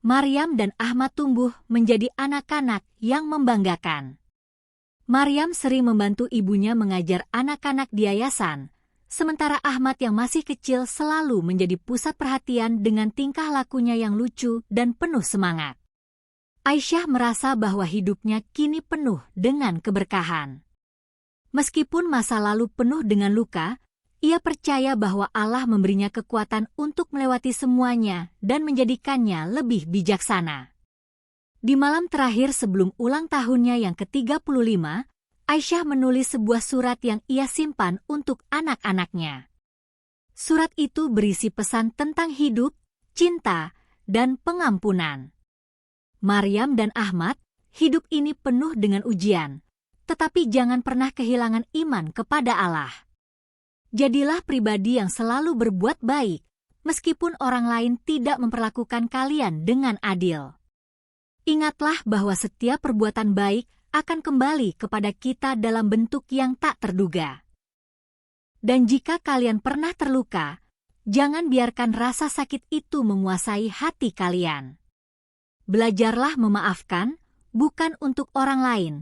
Maryam dan Ahmad tumbuh menjadi anak-anak yang membanggakan. Maryam sering membantu ibunya mengajar anak-anak di yayasan, sementara Ahmad yang masih kecil selalu menjadi pusat perhatian dengan tingkah lakunya yang lucu dan penuh semangat. Aisyah merasa bahwa hidupnya kini penuh dengan keberkahan. Meskipun masa lalu penuh dengan luka, ia percaya bahwa Allah memberinya kekuatan untuk melewati semuanya dan menjadikannya lebih bijaksana. Di malam terakhir sebelum ulang tahunnya yang ke-35, Aisyah menulis sebuah surat yang ia simpan untuk anak-anaknya. Surat itu berisi pesan tentang hidup, cinta, dan pengampunan. Maryam dan Ahmad, hidup ini penuh dengan ujian, tetapi jangan pernah kehilangan iman kepada Allah. Jadilah pribadi yang selalu berbuat baik, meskipun orang lain tidak memperlakukan kalian dengan adil. Ingatlah bahwa setiap perbuatan baik akan kembali kepada kita dalam bentuk yang tak terduga. Dan jika kalian pernah terluka, jangan biarkan rasa sakit itu menguasai hati kalian. Belajarlah memaafkan, bukan untuk orang lain,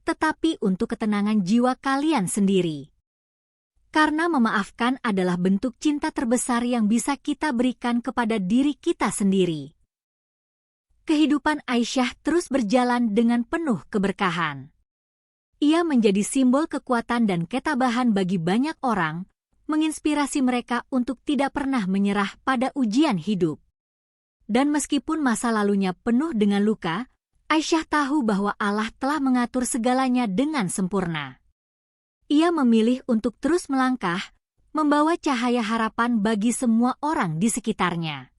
tetapi untuk ketenangan jiwa kalian sendiri. Karena memaafkan adalah bentuk cinta terbesar yang bisa kita berikan kepada diri kita sendiri. Kehidupan Aisyah terus berjalan dengan penuh keberkahan. Ia menjadi simbol kekuatan dan ketabahan bagi banyak orang, menginspirasi mereka untuk tidak pernah menyerah pada ujian hidup. Dan meskipun masa lalunya penuh dengan luka, Aisyah tahu bahwa Allah telah mengatur segalanya dengan sempurna. Ia memilih untuk terus melangkah, membawa cahaya harapan bagi semua orang di sekitarnya.